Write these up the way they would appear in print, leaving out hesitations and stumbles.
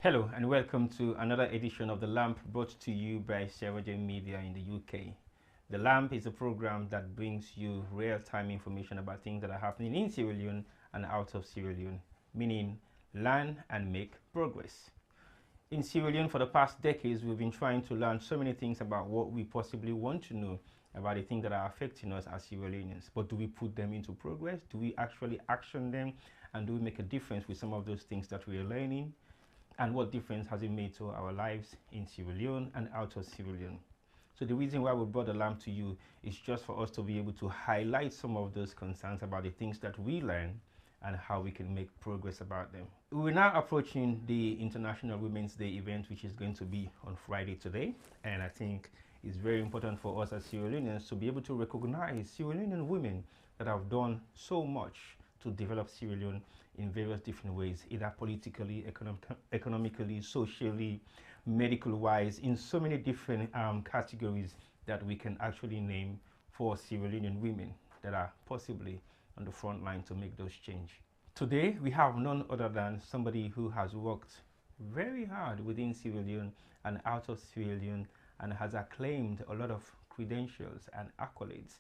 Hello and welcome to another edition of the L.A.M.P brought to you by SGM Media in the UK. The L.A.M.P is a program that brings you real-time information about things that are happening in Sierra Leone and out of Sierra Leone, meaning learn and make progress. In Sierra Leone for the past decades, we've been trying to learn so many things about what we possibly want to know about the things that are affecting us as Sierra Leoneans. But do we put them into progress? Do we actually action them? And do we make a difference with some of those things that we are learning? And what difference has it made to our lives in Sierra Leone and out of Sierra Leone? So the reason why we brought the L.A.M.P to you is just for us to be able to highlight some of those concerns about the things that we learn and how we can make progress about them. We're now approaching the International Women's Day event, which is going to be on Friday today. And I think it's very important for us as Sierra Leoneans to be able to recognize Sierra Leonean women that have done so much to develop Sierra Leone in various different ways, either politically, economically, socially, medical-wise, in so many different categories that we can actually name for Sierra Leonean women that are possibly on the front line to make those change. Today, we have none other than somebody who has worked very hard within Sierra Leone and out of Sierra Leone and has acclaimed a lot of credentials and accolades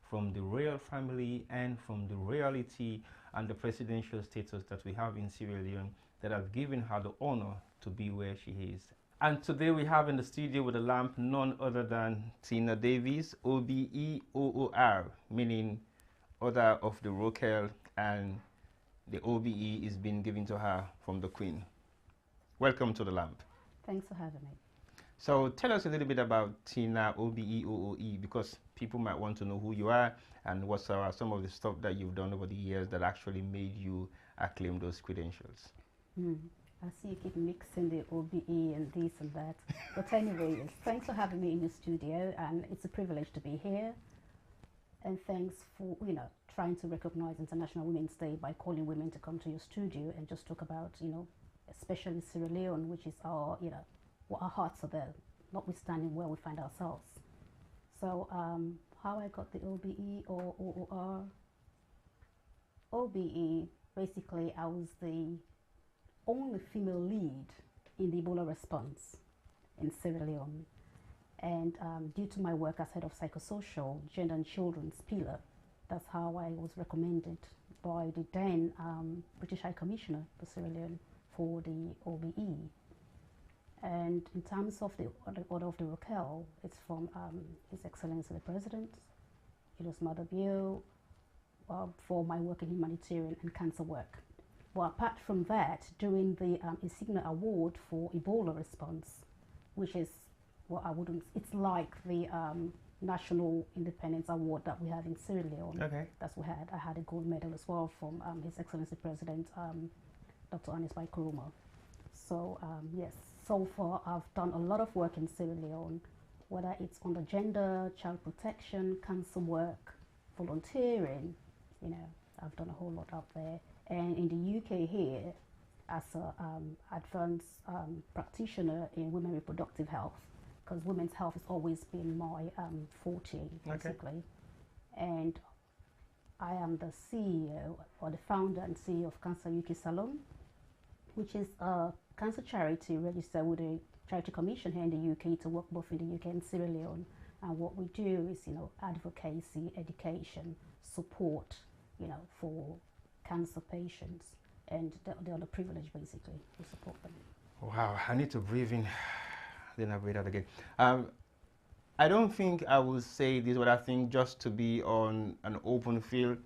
from the royal family and from the royalty and the presidential status that we have in Sierra Leone that have given her the honor to be where she is. And today we have in the studio with the L.A.M.P none other than Tina Davies OBE OOR, meaning Order of the Rokel, and the OBE is being given to her from the Queen. Welcome to the L.A.M.P. Thanks for having me. So tell us a little bit about Tina OBE OOE, because people might want to know who you are and what are some of the stuff that you've done over the years that actually made you acclaim those credentials. I see you keep mixing the OBE and this and that. But anyway, yes, thanks for having me in your studio, and it's a privilege to be here. And thanks for, trying to recognize International Women's Day by calling women to come to your studio and just talk about, especially Sierra Leone, which is our, what our hearts are there, notwithstanding where we find ourselves. So how I got the OBE or OOR? OBE, basically I was the only female lead in the Ebola response in Sierra Leone. And due to my work as head of psychosocial, gender and children's pillar, that's how I was recommended by the then British High Commissioner for Sierra Leone for the OBE. And in terms of the Order of the Rokel, it's from His Excellency the President, Julius Maada Bio, for my work in humanitarian and cancer work. Well, apart from that, doing the Insignia Award for Ebola response, which is it's like the National Independence Award that we have in Sierra Leone. Okay. That's what I had a gold medal as well from His Excellency President Dr. Anis Bai Kuruma. So yes, so far I've done a lot of work in Sierra Leone, whether it's on the gender, child protection, cancer work, volunteering, I've done a whole lot up there. And in the UK here, as an advanced practitioner in women reproductive health, because women's health has always been my forte, basically. Okay. And I am the CEO, or the founder and CEO of Cancer UK Salon, which is a cancer charity registered with the Charity Commission here in the UK to work both in the UK and Sierra Leone. And what we do is, advocacy, education, support, for cancer patients, and the other privilege, basically, to support them. Wow, I need to breathe in, then I breathe out again. I don't think I will say this, but I think just to be on an open field,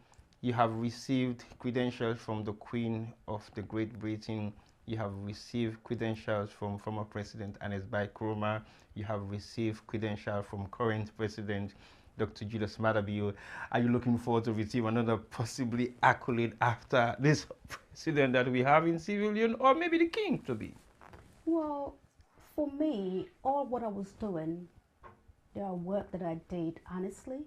you have received credentials from the Queen of the Great Britain. You have received credentials from former President Anis Bai Kuruma. You have received credentials from current President Dr. Julius Maada Bio. Are you looking forward to receive another possibly accolade after this president that we have in Sierra Leone, or maybe the king to be? Well, for me, all what I was doing, there are work that I did honestly,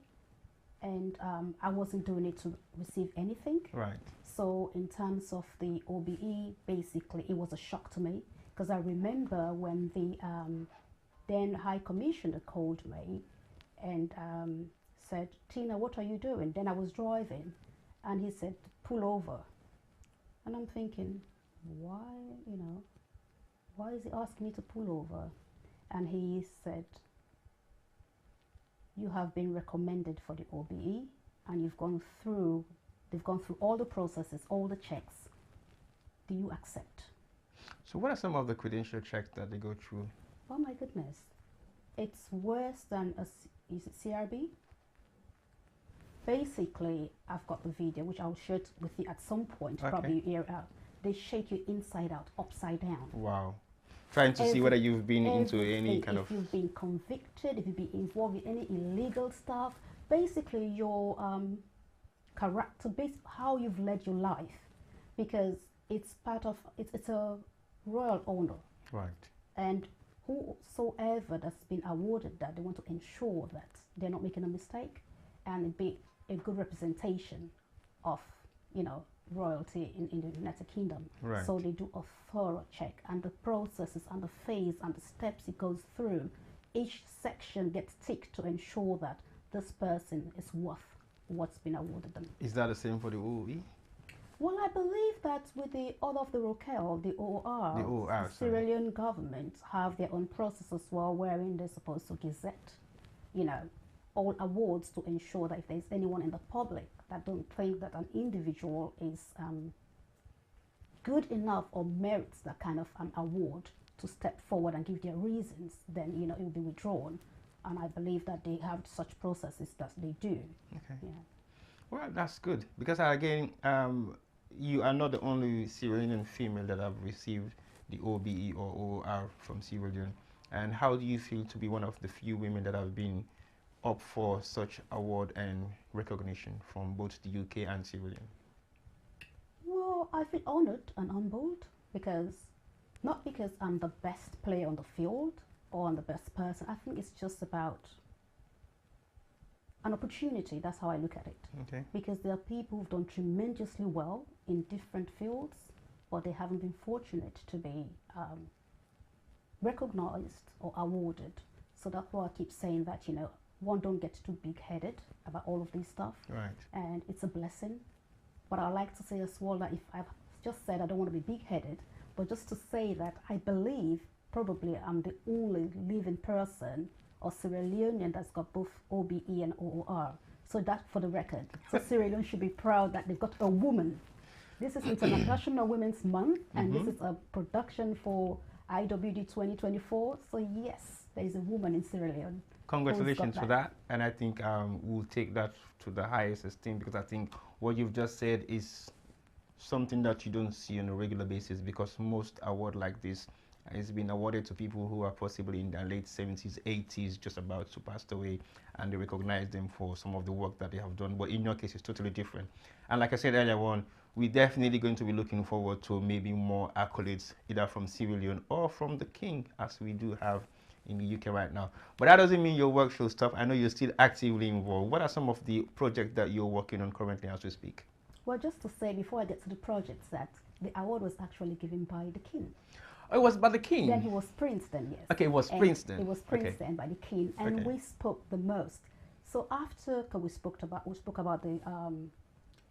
and I wasn't doing it to receive anything. Right. So in terms of the OBE, basically, it was a shock to me, because I remember when the then High Commissioner called me and said, "Tina, what are you doing?" Then I was driving, and he said, "Pull over." And I'm thinking, why, why is he asking me to pull over? And he said, you have been recommended for the OBE, and they've gone through all the processes, all the checks. Do you accept? So what are some of the credential checks that they go through? Oh my goodness. It's worse than is it CRB? Basically, I've got the video, which I'll share with you at some point, Okay. probably here out. They shake you inside out, upside down. Wow. Trying to see whether you've been into any kind of... If you've been convicted, if you've been involved in any illegal stuff, basically your character, how you've led your life, because it's part of, it's a royal honor. Right. And whosoever that's been awarded that, they want to ensure that they're not making a mistake and it be a good representation of, you know, royalty in the United Kingdom. Right. So they do a thorough check, and the processes and the phase and the steps it goes through, each section gets ticked to ensure that this person is worth what's been awarded them. Is that the same for the OOE? Well, I believe that with the Order of the Rochelle, the OOR, The OOR, the Sierra Leone government have their own process as well, wherein they're supposed to gazette, you know, all awards to ensure that if there's anyone in the public that don't think that an individual is good enough or merits that kind of award, to step forward and give their reasons, then, you know, it will be withdrawn. And I believe that they have such processes that they do. Okay. Yeah. Well, that's good, because again, you are not the only Sierra Leonean female that have received the OBE or OOR from Sierra Leone. And how do you feel to be one of the few women that have been up for such award and recognition from both the UK and Sierra Leone? Well, I feel honored and humbled, because not because I'm the best player on the field or I'm the best person. I think it's just about an opportunity. That's how I look at it. Okay. Because there are people who've done tremendously well in different fields, but they haven't been fortunate to be recognized or awarded. So that's why I keep saying that, you know, one, don't get too big-headed about all of this stuff. Right. And it's a blessing. But I like to say as well that if I've just said I don't want to be big-headed, but just to say that I believe probably I'm the only living person or Sierra Leonean that's got both OBE and OOR. So that for the record. So Sierra Leone should be proud that they've got a woman. This is International Women's Month, and this is a production for IWD 2024. So yes, there is a woman in Sierra Leone. Congratulations for that. And I think we'll take that to the highest esteem, because I think what you've just said is something that you don't see on a regular basis, because most award like this is been awarded to people who are possibly in their late 70s, 80s, just about to pass away, and they recognize them for some of the work that they have done. But in your case, it's totally different. And like I said earlier on, we're definitely going to be looking forward to maybe more accolades, either from Sierra Leone or from the King, as we do have in the UK right now. But that doesn't mean your work should stop. I know you're still actively involved. What are some of the projects that you're working on currently as we speak? Well, just to say before I get to the projects, that the award was actually given by the King. Oh, it was by the King? Then he was Princeton, yes. Okay, it was Princeton. It was Princeton by the King, and we spoke the most. So after, we spoke about the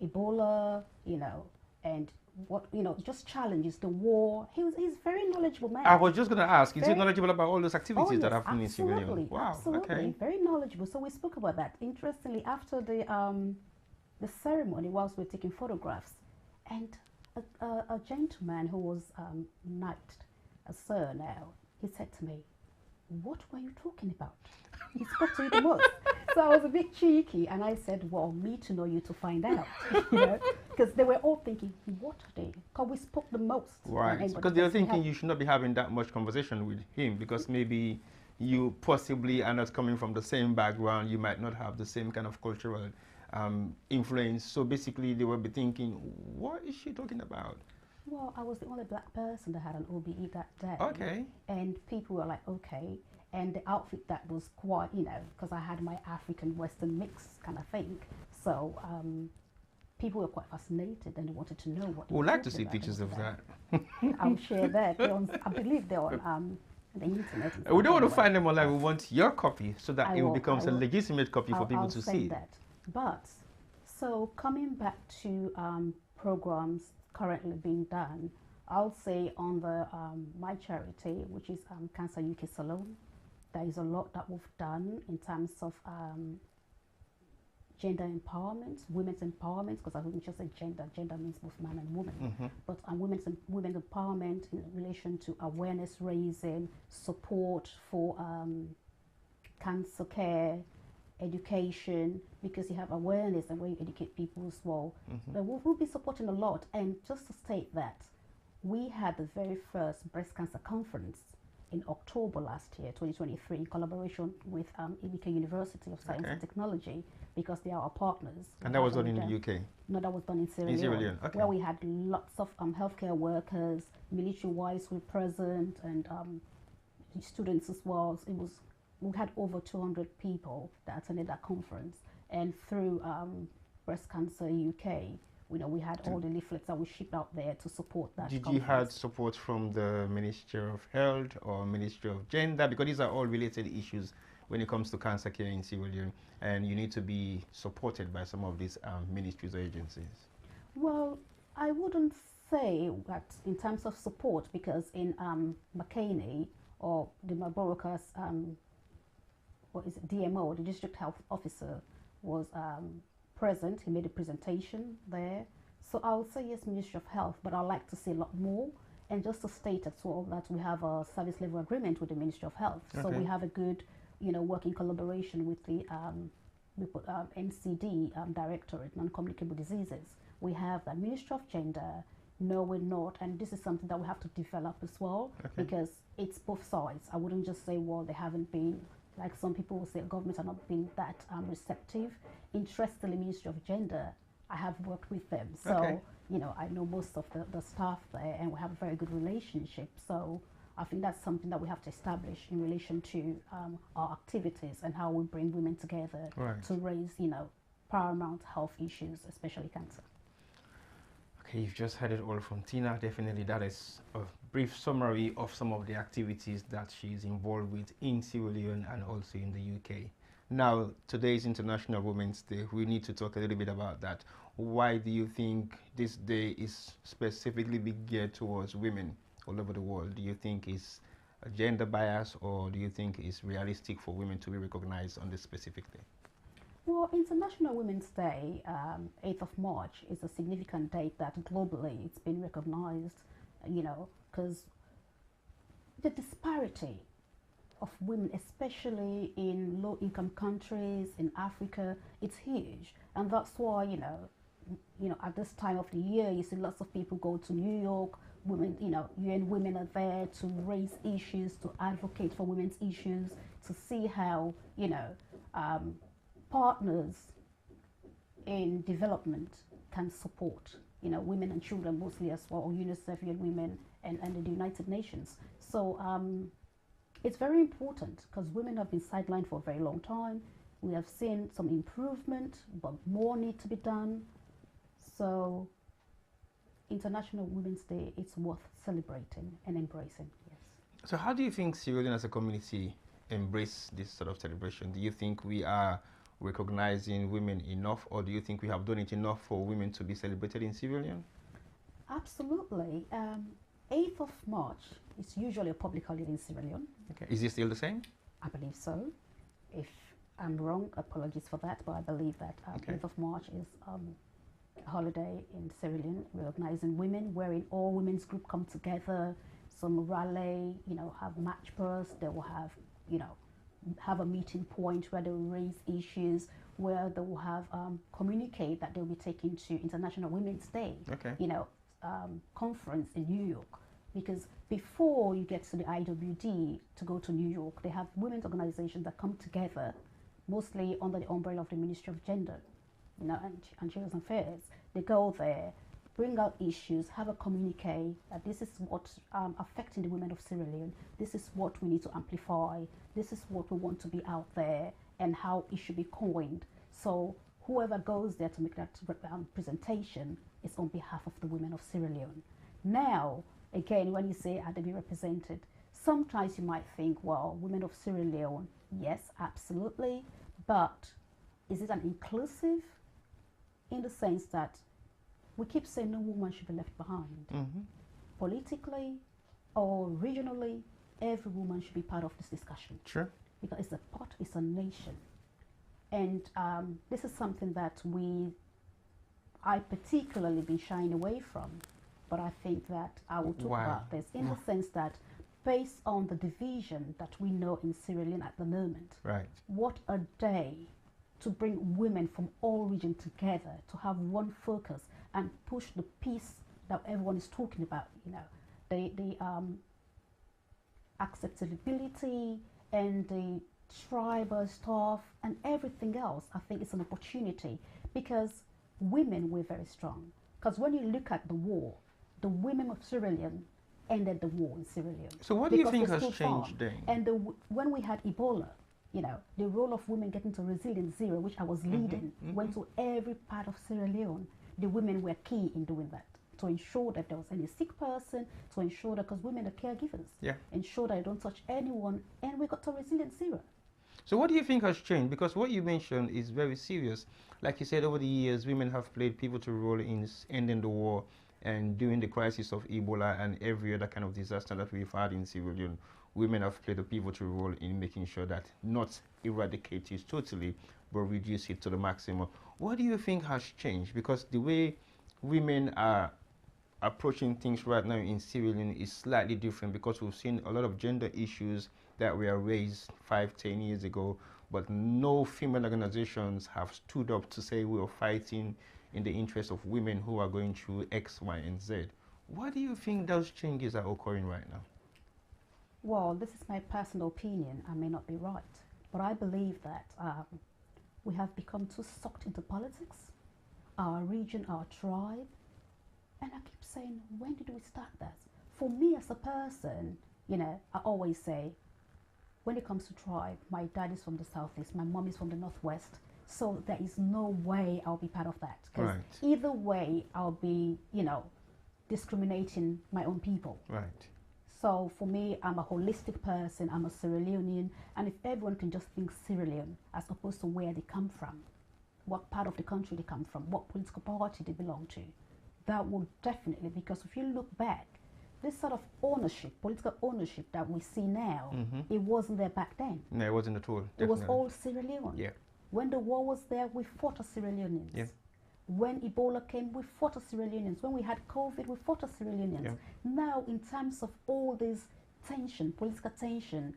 Ebola, you know, and what, you know, just challenges, the war. He's a very knowledgeable man. I was just going to ask, is he knowledgeable about all those activities that happen in Sierra Leone? Absolutely, Wow, absolutely, okay. very knowledgeable. So we spoke about that. Interestingly, after the ceremony, whilst we were taking photographs, and a gentleman who was knighted, a sir now, he said to me, "What were you talking about?" He spoke to you the most. So I was a bit cheeky, and I said, "Well, me to know you to find out," you know, because they were all thinking, "What are they?" Because we spoke the most. Right, because they were thinking you should not be having that much conversation with him, because maybe you possibly are not coming from the same background. You might not have the same kind of cultural influence. So basically, they will be thinking, "What is she talking about?" Well, I was the only black person that had an OBE that day. Okay. And people were like, okay. And the outfit that was quite, you know, because I had my African Western mix kind of thing. So people were quite fascinated, and they wanted to know what. We'd like to see pictures of that. I'll share that. I believe they're on the internet. We don't want to find them online. We want your copy, so that it becomes a legitimate copy for people to see. That. But so coming back to programs currently being done, I'll say on the my charity, which is Cancer UK Salon, there is a lot that we've done in terms of gender empowerment, women's empowerment, because I wouldn't just say gender. Gender means both man and woman. But women's empowerment in relation to awareness raising, support for cancer care, education, because you have awareness and where you educate people as well. But we'll be supporting a lot. And just to state that, we had the very first breast cancer conference in October last year, 2023, in collaboration with Ibike University of Science and Technology, because they are our partners. And that was done in the UK? No, that was done in Sierra Leone, where we had lots of healthcare workers, military wives were present, and students as well. We had over 200 people that attended that conference, and through Breast Cancer UK, we had all the leaflets that we shipped out there to support that. Did you have support from the Ministry of Health or Ministry of Gender? Because these are all related issues when it comes to cancer care in Sierra Leone, and you need to be supported by some of these ministries or agencies. Well, I wouldn't say that in terms of support, because in McKinney, or the Maborokas, what is it, DMO, the District Health Officer, was present. He made a presentation there. So I would say yes, Ministry of Health, but I'd like to see a lot more. And just to state as well that we have a service level agreement with the Ministry of Health. So we have a good, working collaboration with the NCD Directorate, Non-Communicable Diseases. We have the Ministry of Gender. No, we're not. And this is something that we have to develop as well, because it's both sides. I wouldn't just say, well, they haven't been, like some people will say, governments are not being that receptive. Interestingly, Ministry of Gender, I have worked with them. So, I know most of the staff there, and we have a very good relationship. So I think that's something that we have to establish in relation to our activities and how we bring women together to raise, paramount health issues, especially cancer. Okay, you've just heard it all from Tina. Definitely that is a brief summary of some of the activities that she's involved with in Sierra Leone and also in the UK. Now, today is International Women's Day. We need to talk a little bit about that. Why do you think this day is specifically geared towards women all over the world? Do you think it's a gender bias, or do you think it's realistic for women to be recognized on this specific day? Well, International Women's Day, 8th of March, is a significant date that globally it's been recognized, because the disparity of women, especially in low-income countries, in Africa, it's huge. And that's why, at this time of the year, you see lots of people go to New York. Women, UN Women are there to raise issues, to advocate for women's issues, to see how, partners in development can support, women and children mostly as well, or UNICEF, UN Women, and the United Nations. So it's very important, because women have been sidelined for a very long time. We have seen some improvement, but more need to be done. So International Women's Day, it's worth celebrating and embracing, yes. So how do you think Sierra Leone as a community embrace this sort of celebration? Do you think we are recognizing women enough, or do you think we have done it enough for women to be celebrated in Sierra Leone? Absolutely. 8th of March is usually a public holiday in Sierra Leone. Okay. Is it still the same? I believe so. If I'm wrong, apologies for that, but I believe that 8th of March is a holiday in Sierra Leone, recognizing women, wherein all women's group come together, some rally, have match purse, they will have, have a meeting point where they will raise issues, where they will have communicate that they'll be taking to International Women's Day, conference in New York. Because before you get to the IWD to go to New York, they have women's organizations that come together, mostly under the umbrella of the Ministry of Gender, and Children's Affairs. They go there, bring out issues, have a communique that this is what's affecting the women of Sierra Leone, this is what we need to amplify, this is what we want to be out there, and how it should be coined. So whoever goes there to make that presentation is on behalf of the women of Sierra Leone. Now, again, when you say are they be represented, sometimes you might think, well, women of Sierra Leone, yes, absolutely, but is it an inclusive, in the sense that we keep saying no woman should be left behind. politically or regionally, every woman should be part of this discussion. Sure. Because it's a nation. And this is something that I particularly been shying away from. But I think that I will talk about this in the sense that based on the division that we know in Sierra Leone at the moment, right? What a day to bring women from all regions together to have one focus and push the peace that everyone is talking about. You know, the acceptability and the tribal stuff and everything else. I think it's an opportunity because women were very strong. Because when you look at the war, the women of Sierra Leone ended the war in Sierra Leone. So what do you think has changed then? And when we had Ebola, you know, the role of women getting to Resilience Zero, which I was leading, went to every part of Sierra Leone. The women were key in doing that, to ensure that there was any sick person, to ensure that, because women are caregivers, ensure that they don't touch anyone, and we got to Resilience Zero. So what do you think has changed? Because what you mentioned is very serious. Like you said, over the years, women have played pivotal role in ending the war and during the crisis of Ebola and every other kind of disaster that we've had in Sierra Leone. Women have played a pivotal role in making sure that not eradicate it totally, but reduce it to the maximum. What do you think has changed? Because the way women are approaching things right now in Sierra Leone is slightly different, because we've seen a lot of gender issues that were raised 5-10 years ago, but no female organizations have stood up to say we are fighting in the interest of women who are going through X, Y, and Z. What do you think those changes are occurring right now? Well, this is my personal opinion. I may not be right, but I believe that we have become too sucked into politics, our region, our tribe. And I keep saying, when did we start that? For me as a person, you know, I always say, when it comes to tribe, my dad is from the southeast, my mom is from the northwest, so there is no way I'll be part of that. Because either way, I'll be, you know, discriminating my own people. Right. So for me, I'm a holistic person, I'm a Sierra Leonean, and if everyone can just think Sierra Leone as opposed to where they come from, what part of the country they come from, what political party they belong to, that will definitely, because if you look back, this sort of ownership, political ownership that we see now, it wasn't there back then. No, it wasn't at all. Definitely. It was all Sierra Leone. Yeah. When the war was there, we fought as Sierra Leoneans. Yeah. When Ebola came, we fought as Sierra Leoneans. When we had COVID, we fought as Sierra Leoneans. Yeah. Now, in terms of all this tension, political tension,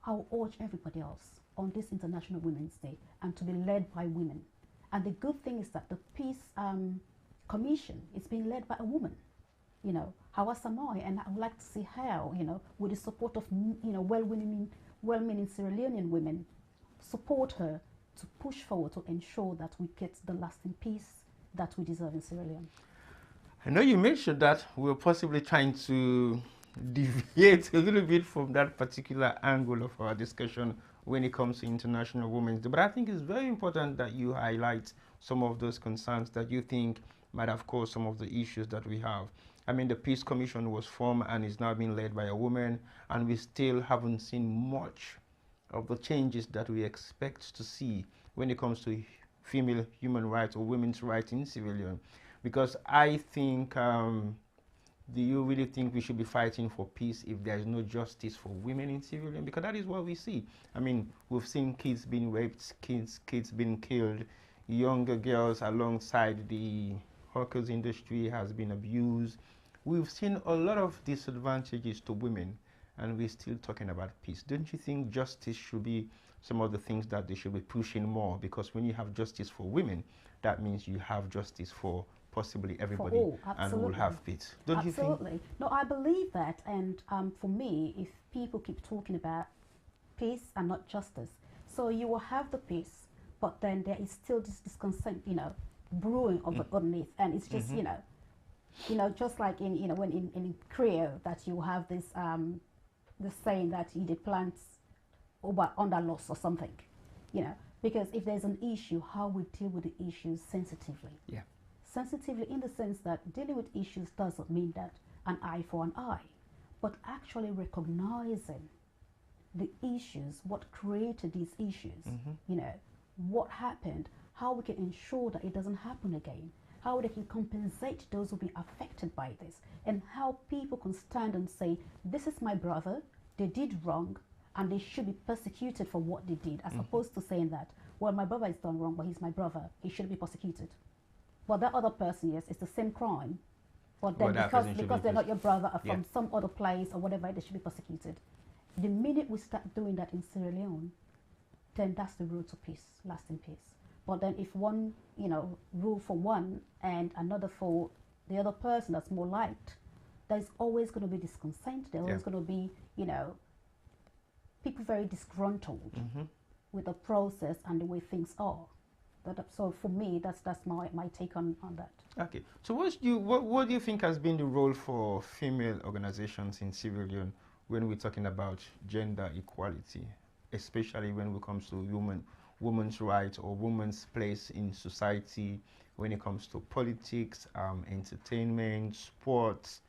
I'll urge everybody else on this International Women's Day and to be led by women. And the good thing is that the Peace Commission is being led by a woman, you know, Hawa Samoi, and I would like to see how, you know, with the support of, you know, well-meaning Sierra Leonean women, support her to push forward to ensure that we get the lasting peace that we deserve in Sierra Leone. I know you mentioned that we're possibly trying to deviate a little bit from that particular angle of our discussion when it comes to International Women's Day, but I think it's very important that you highlight some of those concerns that you think might have caused some of the issues that we have. I mean, the Peace Commission was formed and is now being led by a woman, and we still haven't seen much of the changes that we expect to see when it comes to female human rights or women's rights in Sierra Leone. Because I think, do you really think we should be fighting for peace if there is no justice for women in Sierra Leone? Because that is what we see. I mean, we've seen kids being raped, kids being killed, younger girls alongside the hawkers industry has been abused. We've seen a lot of disadvantages to women, and we're still talking about peace. Don't you think justice should be some of the things that they should be pushing more? Because when you have justice for women, that means you have justice for possibly everybody, and we'll have peace. Don't you think? Absolutely. No, I believe that, and for me, if people keep talking about peace and not justice, so you will have the peace, but then there is still this discontent, you know, brewing underneath, and it's just, you know, just like in, you know, when in Creole that you have this the saying that you did plants under loss or something, you know, because if there's an issue, how we deal with the issues sensitively. Yeah. Sensitively in the sense that dealing with issues doesn't mean that an eye for an eye, but actually recognizing the issues, what created these issues, you know, what happened, how we can ensure that it doesn't happen again. how they can compensate those who've been affected by this, and how people can stand and say, this is my brother, they did wrong, and they should be persecuted for what they did, as opposed to saying that, well, my brother has done wrong, but he's my brother, he should be persecuted. But that other person, yes, it's the same crime, but then because they're not your brother, are from some other place or whatever, they should be persecuted. The minute we start doing that in Sierra Leone, then that's the road to peace, lasting peace. But then if one, rule for one and another for the other person that's more liked, there's always going to be discontent. There's always going to be, people very disgruntled with the process and the way things are. So for me, that's my take on that. Okay. So what do you think has been the role for female organizations in Sierra Leone when we're talking about gender equality, especially when it comes to women's rights or women's place in society, when it comes to politics, entertainment, sports,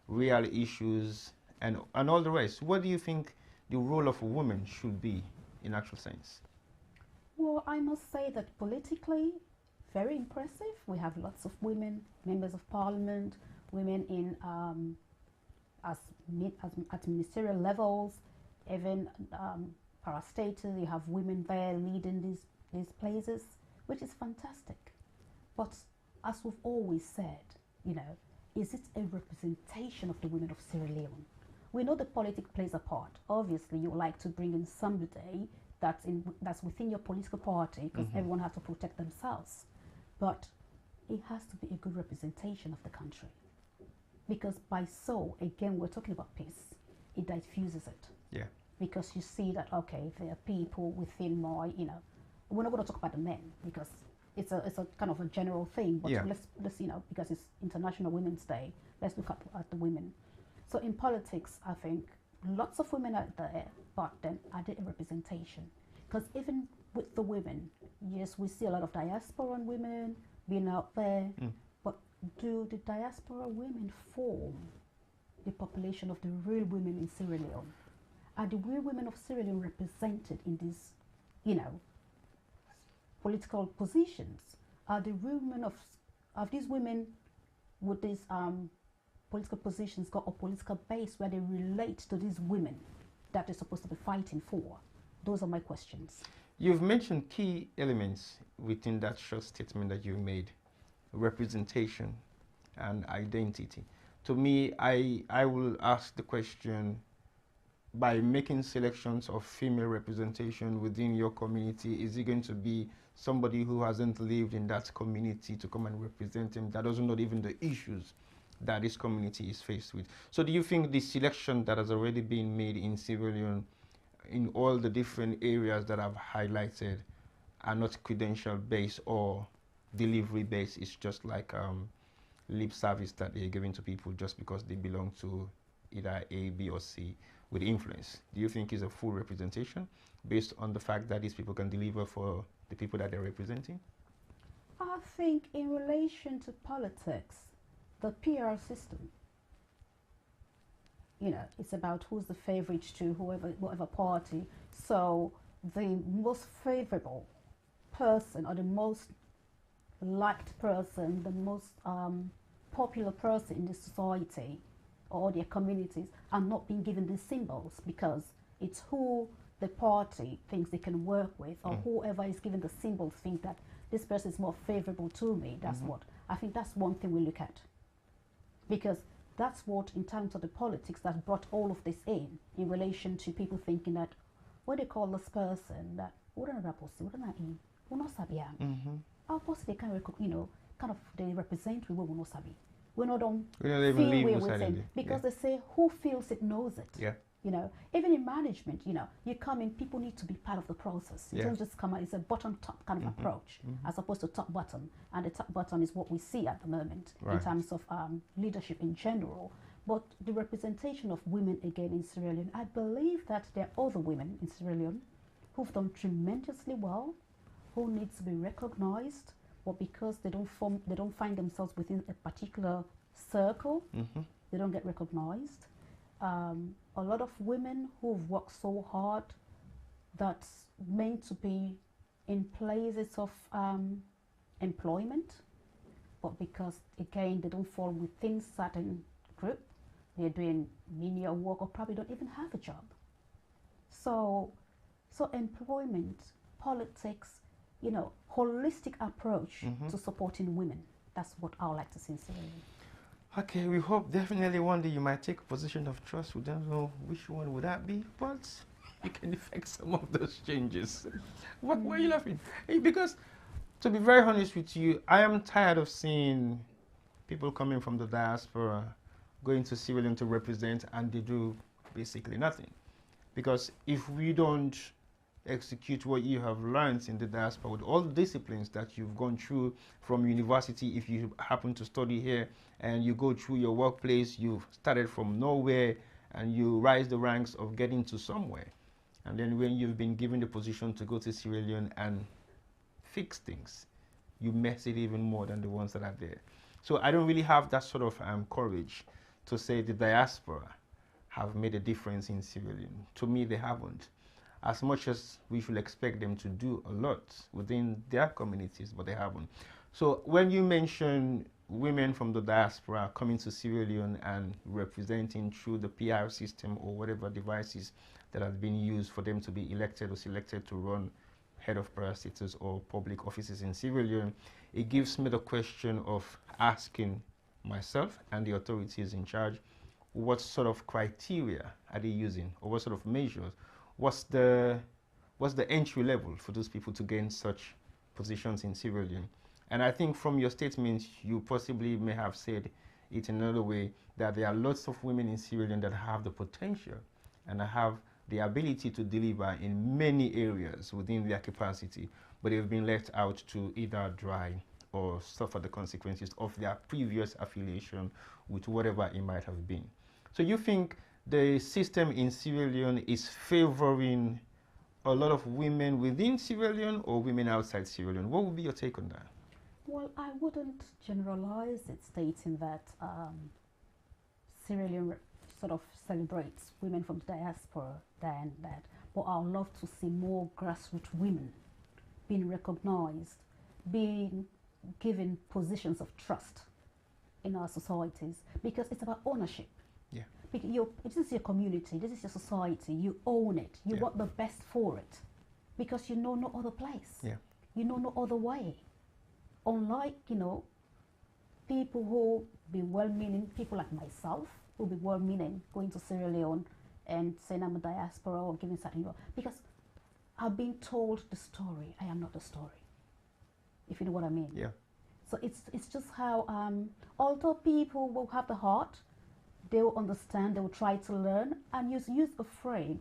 real issues, and all the rest? What do you think the role of a woman should be in actual sense? Well, I must say that politically, very impressive. We have lots of women, members of parliament, women in at ministerial levels, even parastatals. You have women there leading these places, which is fantastic. But as we've always said, is it a representation of the women of Sierra Leone? We know the politics plays a part. Obviously, you would like to bring in somebody that's within your political party, because everyone has to protect themselves. But it has to be a good representation of the country. Because by so, again, we're talking about peace. It diffuses it. Yeah. Because you see that, okay, there are people within my, we're not going to talk about the men because it's a kind of a general thing, but let's because it's International Women's Day, let's look at the women. So in politics, I think lots of women out there, but then are there a representation? Because even with the women, yes, we see a lot of diaspora women being out there, but do the diaspora women form the population of the real women in Sierra Leone? Are the real women of Sierra Leone represented in these, political positions? Are the real women of these women with these political positions got a political base where they relate to these women that they're supposed to be fighting for? Those are my questions. You've mentioned key elements within that short statement that you made: representation and identity. To me, I will ask the question, by making selections of female representation within your community, is it going to be somebody who hasn't lived in that community to come and represent them, that doesn't know even the issues that this community is faced with? So do you think the selection that has already been made in Sierra Leone in all the different areas that I've highlighted are not credential based or delivery based? It's just like lip service that they're giving to people just because they belong to either A, B, or C with influence? Do you think is a full representation based on the fact that these people can deliver for the people that they're representing? I think in relation to politics, the PR system, it's about who's the favorite to whatever party. So the most favorable person or the most liked person, the most popular person in the society or their communities are not being given these symbols, because it's who the party thinks they can work with, or whoever is given the symbols think that this person is more favorable to me. That's what I think. That's one thing we look at, because that's what, in terms of the politics, that brought all of this in relation to people thinking that what they call this person that they kind of they represent we will not sabi. We not don't feel we with it, because they say who feels it knows it. Yeah. Even in management, you come in, people need to be part of the process. You don't just come out. It's a bottom-top kind of approach, as opposed to top-bottom. And the top-bottom is what we see at the moment in terms of leadership in general. But the representation of women again in Sierra Leone, I believe that there are other women in Sierra Leone who've done tremendously well, who needs to be recognized, but because they don't find themselves within a particular circle, they don't get recognized. A lot of women who've worked so hard, that's meant to be in places of employment, but because again they don't fall within certain group, they're doing menial work or probably don't even have a job. So employment, politics, holistic approach to supporting women. That's what I would like to see in Sierra Leone. Okay, we hope definitely one day you might take a position of trust. We don't know which one would that be, but you can effect some of those changes. Why are you laughing? Hey, because to be very honest with you, I am tired of seeing people coming from the diaspora going to Sierra Leone to represent and they do basically nothing. Because if we don't execute what you have learned in the diaspora with all the disciplines that you've gone through from university, if you happen to study here and you go through your workplace, you've started from nowhere and you rise the ranks of getting to somewhere. And then when you've been given the position to go to Sierra Leone and fix things, you mess it even more than the ones that are there. So I don't really have that sort of courage to say the diaspora have made a difference in Sierra Leone. To me, they haven't. As much as we should expect them to do a lot within their communities, but they haven't. So when you mention women from the diaspora coming to Sierra Leone and representing through the PR system or whatever devices that have been used for them to be elected or selected to run head of parastatals or public offices in Sierra Leone, it gives me the question of asking myself and the authorities in charge, what sort of criteria are they using, or what sort of measures? What's the entry level for those people to gain such positions in Sierra Leone? And I think from your statements, you possibly may have said it in another way, that there are lots of women in Sierra Leone that have the potential and have the ability to deliver in many areas within their capacity, but they've been left out to either dry or suffer the consequences of their previous affiliation with whatever it might have been. So you think the system in Sierra Leone is favoring a lot of women within Sierra Leone or women outside Sierra Leone? What would be your take on that? Well, I wouldn't generalize it stating that Sierra Leone sort of celebrates women from the diaspora than that. But I would love to see more grassroots women being recognized, being given positions of trust in our societies, because it's about ownership. Yeah. This is your community, this is your society, you own it, you want the best for it, because you know no other place. Yeah. You know no other way. Unlike, people who be well-meaning, people like myself, who be well-meaning, going to Sierra Leone and saying I'm a diaspora or giving something, because I've been told the story, I am not the story, if you know what I mean. Yeah. So it's just how, although people will have the heart, they will understand, they will try to learn, and use a phrase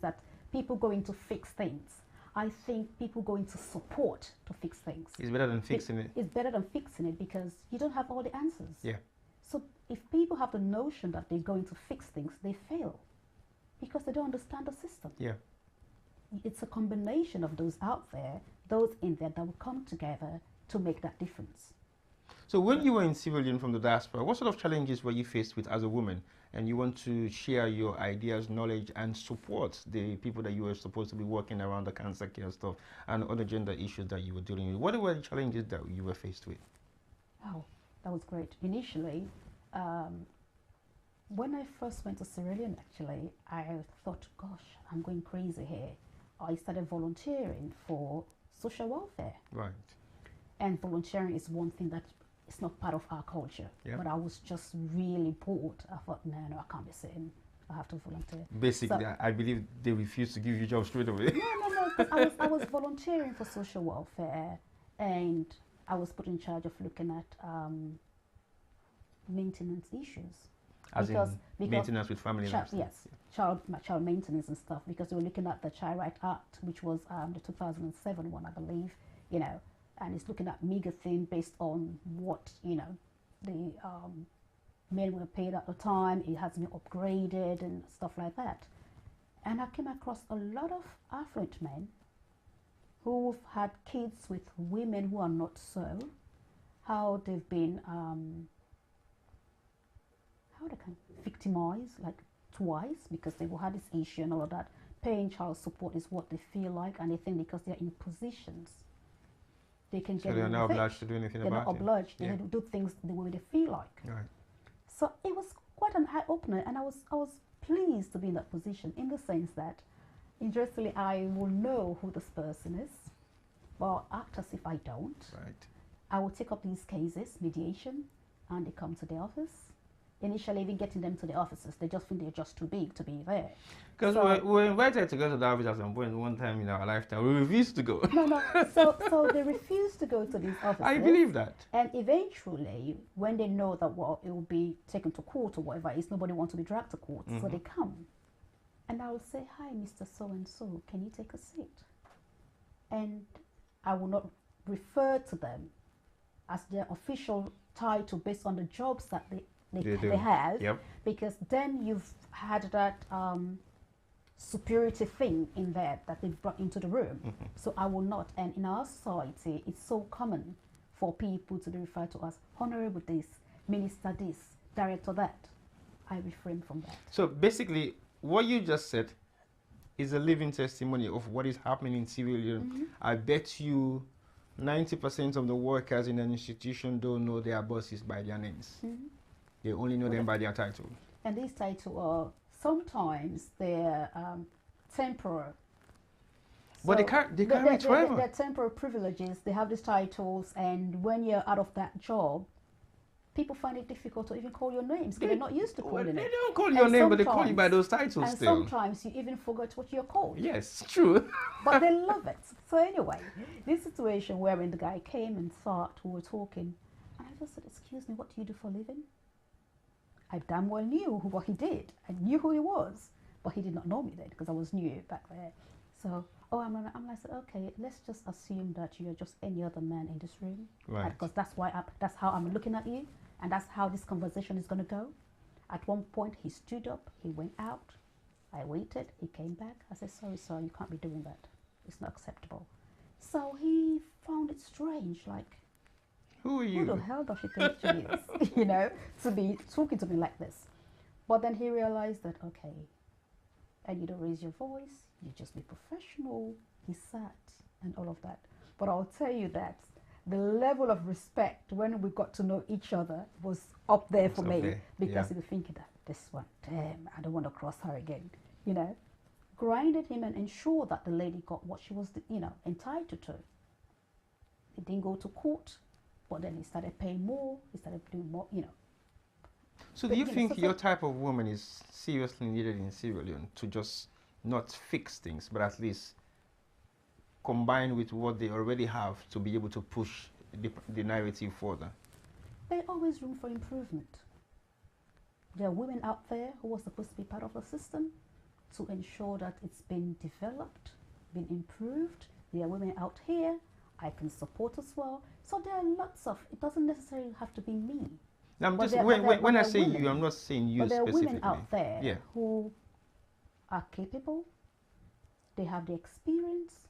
that people going to fix things. I think people going to support to fix things. It's better than fixing it. It's better than fixing it, because you don't have all the answers. Yeah. So if people have the notion that they're going to fix things, they fail, because they don't understand the system. Yeah. It's a combination of those out there, those in there, that will come together to make that difference. So when you were in Sierra Leone from the diaspora, what sort of challenges were you faced with as a woman? And you want to share your ideas, knowledge, and support the people that you were supposed to be working around the cancer care stuff and other gender issues that you were dealing with. What were the challenges that you were faced with? Oh, that was great. Initially, when I first went to Sierra Leone, actually, I thought, gosh, I'm going crazy here. I started volunteering for social welfare. Right. And volunteering is one thing that it's not part of our culture. Yeah. But I was just really bored. I thought, no, I can't be sitting. I have to volunteer. Basically, So, I believe they refused to give you jobs straight away. No, because I was volunteering for social welfare, and I was put in charge of looking at maintenance issues. As because maintenance with family life. Yes, child maintenance and stuff, because we were looking at the Child Right Act, which was the 2007 one, I believe, and it's looking at meager thing based on what, the men were paid at the time. It has been upgraded and stuff like that. And I came across a lot of affluent men who've had kids with women who are not so, how they've been victimized like twice, because they will have this issue and all of that. Paying child support is what they feel like, and they think because they're in positions, they can So get they're away not with obliged it. to do anything They're about not it. obliged. They Yeah. do things the way they feel like. Right. So it was quite an eye opener, and I was pleased to be in that position in the sense that, interestingly, I will know who this person is, but act as if I don't. Right. I will take up these cases, mediation, and they come to the office. Initially, even getting them to the offices, they just think they're just too big to be there. Because So- we were invited to go to the office at some point, one time in our lifetime. We refused to go. No. So they refuse to go to these offices. I believe that. And eventually, when they know that, well, it will be taken to court or whatever, it's nobody wants to be dragged to court, so they come. And I will say, hi, Mr. So-and-so, can you take a seat? And I will not refer to them as their official title based on the jobs that they have, Yep. because then you've had that superiority thing in there that they've brought into the room. So I will not. And in our society, it's so common for people to be referred to as honorable this, minister this, director that. I refrain from that. So basically, what you just said is a living testimony of what is happening in civilian. I bet you 90% of the workers in an institution don't know their bosses by their names. They only know them by their title. And these titles are sometimes they're temporary. But they carry it forever. They're temporary privileges. They have these titles, and when you're out of that job, people find it difficult to even call your names because they're not used to calling They it. don't call your name, but they call you by those titles And still. sometimes you even forget what you're called. Yes, true. But they love it. So anyway, this situation wherein the guy came and thought we were talking, and I just said, excuse me, what do you do for a living? I damn well knew what he did. I knew who he was, but he did not know me then because I was new back there. So, I said, okay, let's just assume that you're just any other man in this room. Right. Because that's how I'm looking at you, and that's how this conversation is going to go. At one point, he stood up, he went out. I waited, he came back. I said, sorry, sir, you can't be doing that. It's not acceptable. So he found it strange, like, Who are you? who the hell does she think she is, you know, to be talking to me like this? But then he realized that, okay, and you don't raise your voice, you just be professional. He sat and all of that. But I'll tell you that the level of respect when we got to know each other was up there for me, because he was thinking that this one, damn, I don't want to cross her again, you know. Grinded him and ensured that the lady got what she was, you know, entitled to. It didn't go to court, but then he started paying more, he started doing more, you know. So do you think your type of woman is seriously needed in Sierra Leone to just not fix things, but at least combine with what they already have to be able to push the narrative further? There's always room for improvement. There are women out there who are supposed to be part of the system to ensure that it's been developed, been improved. There are women out here I can support as well. So there are lots of, it doesn't necessarily have to be me. I'm But just, there- when, but there- when but I there are say women. you, I'm not saying you But there are specifically. women out there Yeah. who are capable, they have the experience,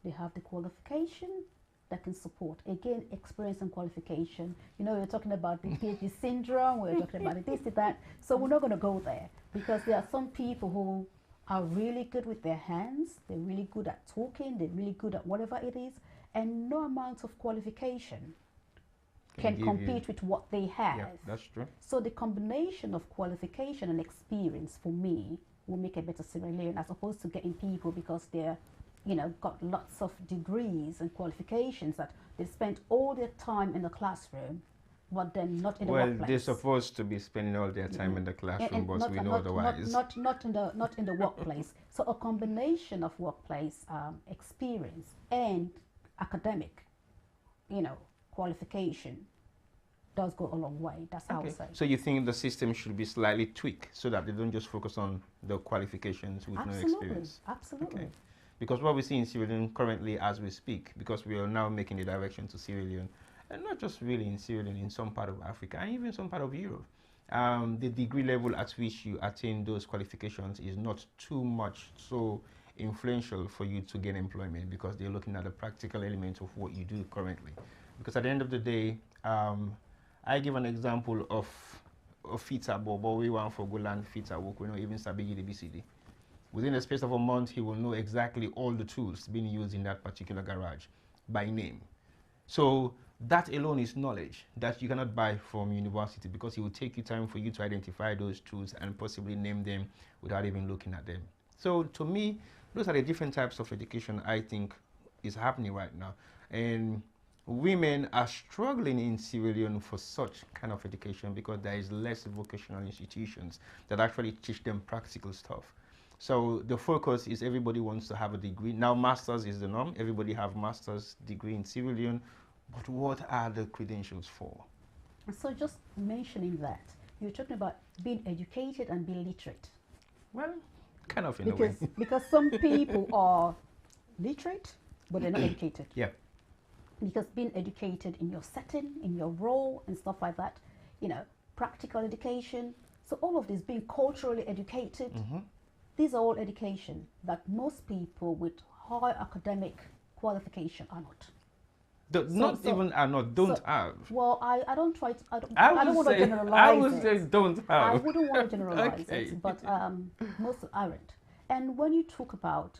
they have the qualification that can support. Again, experience and qualification. You know, we're talking about the PhD syndrome, we're talking about this, that. So we're not going to go there, because there are some people who are really good with their hands, they're really good at talking, they're really good at whatever it is, and no amount of qualification can give compete you- with what they have. Yeah, that's true. So the combination of qualification and experience for me will make a better Sierra Leone, as opposed to getting people because they're, you know, got lots of degrees and qualifications that they spent all their time in the classroom, but then not in the Well, workplace. they're supposed to be spending all their time in the classroom, And but we know otherwise. not in the workplace. So a combination of workplace experience and academic, you know, qualification does go a long way. That's how I Okay. would say. So you think the system should be slightly tweaked so that they don't just focus on the qualifications with no experience? Absolutely. Okay. Because what we see in Sierra Leone currently as we speak, because we are now making the direction to Sierra Leone, and not just really in Sierra Leone, in some part of Africa and even some part of Europe, the degree level at which you attain those qualifications is not too much so influential for you to gain employment, because they're looking at the practical element of what you do currently. Because at the end of the day, I give an example of Fita Bobo, we want for Golan Fita work, we know even Sabigi the BCD. Within a space of a month, he will know exactly all the tools being used in that particular garage by name. So that alone is knowledge that you cannot buy from university, because it will take you time for you to identify those tools and possibly name them without even looking at them. So to me, those are the different types of education I think is happening right now. And women are struggling in civilian for such kind of education because there is less vocational institutions that actually teach them practical stuff. So the focus is everybody wants to have a degree. Now masters is the norm. Everybody have master's degree in civilian. But what are the credentials for? So just mentioning that, you're talking about being educated and being literate. Well, kind of in a way. Because some people are literate, but they're not educated. Yeah. Because being educated in your setting, in your role and stuff like that, you know, practical education. So all of this, being culturally educated, these are all education that most people with high academic qualification are not. Don't have. Well, I don't try to, I don't want to generalize I would say don't have. I wouldn't want to generalize it, but most aren't. And when you talk about,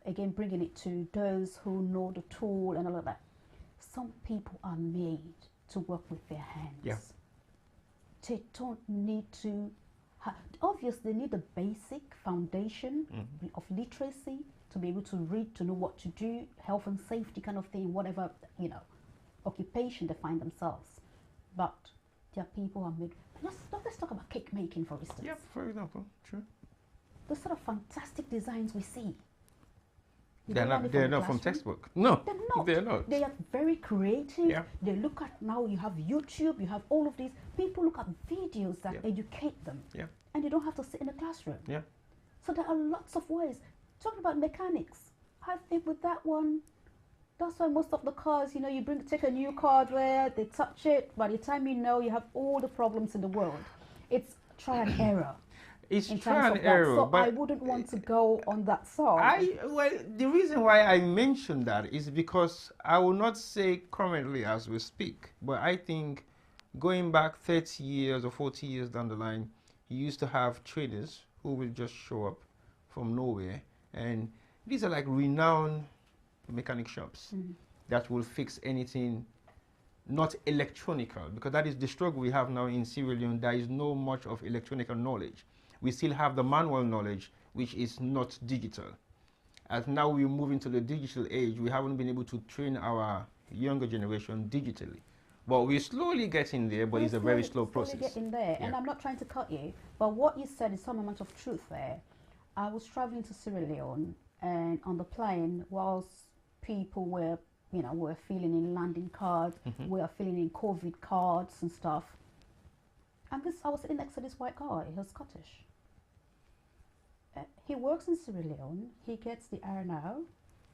again, bringing it to those who know the tool and all of that, some people are made to work with their hands. Yeah. They don't need to, obviously they need the basic foundation of literacy to be able to read, to know what to do, health and safety kind of thing, whatever, you know, occupation they find themselves. But there are people who are made. Let's talk about cake making, for instance. Yeah, for example, true. The sort of fantastic designs we see. They're not from textbook. No, they're not. They are very creative. Yeah. They look at, now you have YouTube, you have all of these. People look at videos that educate them. Yeah. And you don't have to sit in a classroom. Yeah. So there are lots of ways. Talking about mechanics, I think with that one, that's why most of the cars, you know, you take a new car there, they touch it, by the time you know, you have all the problems in the world. It's try and error. It's try and error. So but I wouldn't want to go on that side. Well, the reason why I mentioned that is because I will not say currently as we speak, but I think going back 30 years or 40 years down the line, you used to have traders who will just show up from nowhere, and these are like renowned mechanic shops that will fix anything not electronical, because that is the struggle we have now in civilian. There is no much of electronical knowledge. We still have the manual knowledge, which is not digital. As now we move into the digital age, we haven't been able to train our younger generation digitally. But we're slowly getting there, but it's a very slow process. Getting there. Yeah. And I'm not trying to cut you, but what you said is some amount of truth there. I was traveling to Sierra Leone, and on the plane, whilst people were, you know, were filling in landing cards, we were filling in COVID cards and stuff. And I was sitting next to this white guy. He was Scottish. He works in Sierra Leone. He gets the RNO,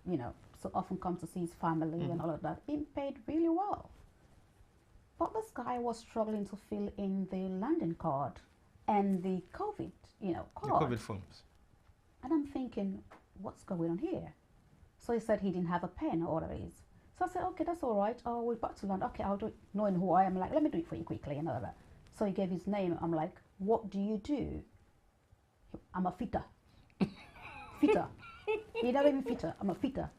you know, so often comes to see his family and all of that, being paid really well. But this guy was struggling to fill in the landing card and the COVID, you know, card. The COVID forms. And I'm thinking, what's going on here? So he said he didn't have a pen or whatever it is. So I said, okay, that's all right. Oh, we're back to London. Okay, I'll do it. Knowing who I am, like, let me do it for you quickly and all that. So he gave his name. I'm like, what do you do? I'm a fitter. Fitter. He never even fitter. I'm a fitter.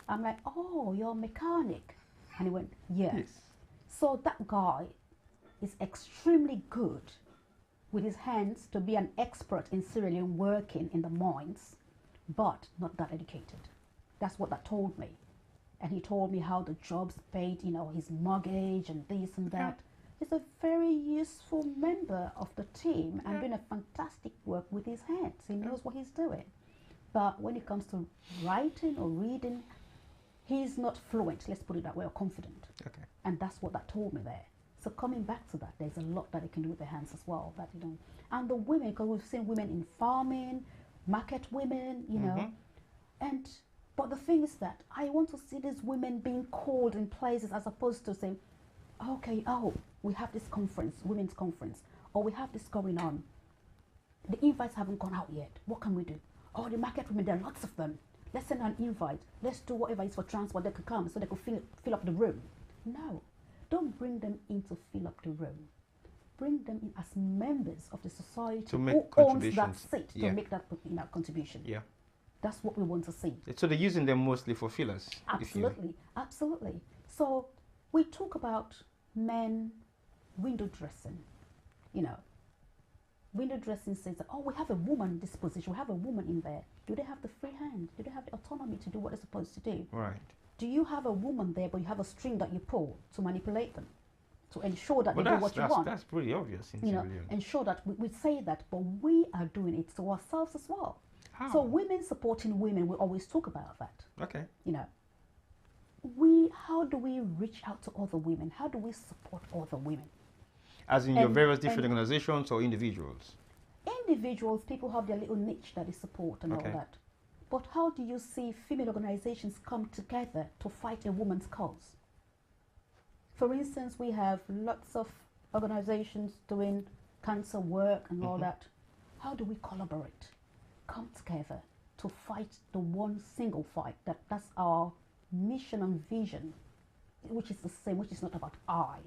I'm like, oh, you're a mechanic. And he went, yeah. Yes. So that guy is extremely good with his hands to be an expert in Sierra Leone working in the mines, but not that educated. That's what that told me. And he told me how the jobs paid, you know, his mortgage and this and that. He's a very useful member of the team and doing a fantastic work with his hands. He knows what he's doing. But when it comes to writing or reading, he's not fluent, let's put it that way, or confident. Okay. And that's what that told me there. So coming back to that, there's a lot that they can do with their hands as well. That you know, and the women, because we've seen women in farming, market women, you know, and but the thing is that I want to see these women being called in places as opposed to saying, okay, oh, we have this conference, women's conference, or we have this going on. The invites haven't gone out yet. What can we do? Oh, the market women, there are lots of them. Let's send an invite. Let's do whatever it is for transport. They could come so they could fill up the room. No, don't bring them in to fill up the room. Bring them in as members of the society to make who owns that seat to make that contribution. Yeah. That's what we want to see. So they're using them mostly for fillers. Absolutely, absolutely. So we talk about men window dressing, you know. Window dressing says that, oh, we have a woman in this position, we have a woman in there. Do they have the free hand? Do they have the autonomy to do what they're supposed to do? Right. Do you have a woman there, but you have a string that you pull to manipulate them, to ensure that they do what you want? That's pretty obvious in civilian. Ensure that we say that, but we are doing it to ourselves as well. How? So women supporting women, we always talk about that. Okay. You know, how do we reach out to other women? How do we support other women? As in your various different organizations or individuals? Individuals, people have their little niche that they support and all that. But how do you see female organizations come together to fight a woman's cause? For instance, we have lots of organizations doing cancer work and all that. How do we collaborate, come together to fight the one single fight? That's our mission and vision, which is the same, which is not about I.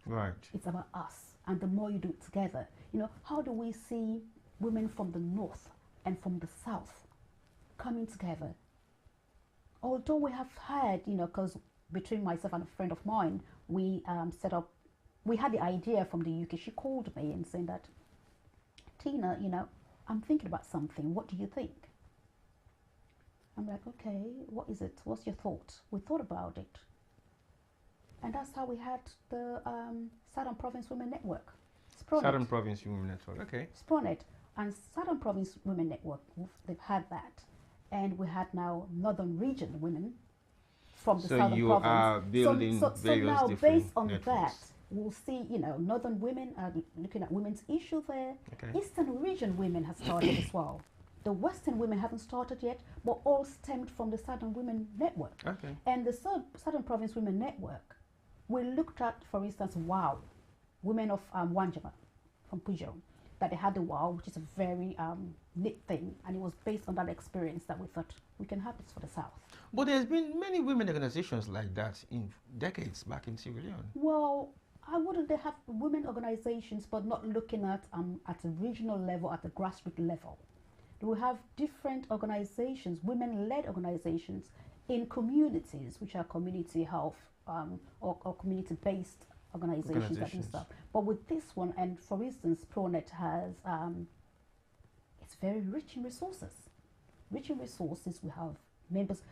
Right. It's about us. And the more you do it together, you know, how do we see women from the north and from the south coming together? Although we have had, you know, because between myself and a friend of mine, we set up, we had the idea from the UK. She called me and saying that, Tina, you know, I'm thinking about something. What do you think? I'm like, okay, what is it? What's your thought? We thought about it. And that's how we had the Southern Province Women Network. Southern Province Women Network, okay. SPRONET and Southern Province Women Network, they've had that. And we had now Northern Region Women from the Southern Province. So you are building various now different based on networks. that, we'll see, you know, Northern women are looking at women's issue there. Okay. Eastern Region Women has started as well. The Western women haven't started yet, but all stemmed from the Southern Women Network. Okay. And the Southern Province Women Network, we looked at, for instance, WOW, women of Wanjama from Pujo, that they had the WOW, which is a very neat thing, and it was based on that experience that we thought we can have this for the South. But there's been many women organizations like that in decades back in Sierra Leone. Well, I wouldn't they have women organizations, but not looking at a regional level, at the grassroots level. We have different organizations, women-led organizations in communities, which are community health or community-based organizations that do stuff. But with this one, and for instance, ProNet has, it's very rich in resources. Rich in resources, we have members,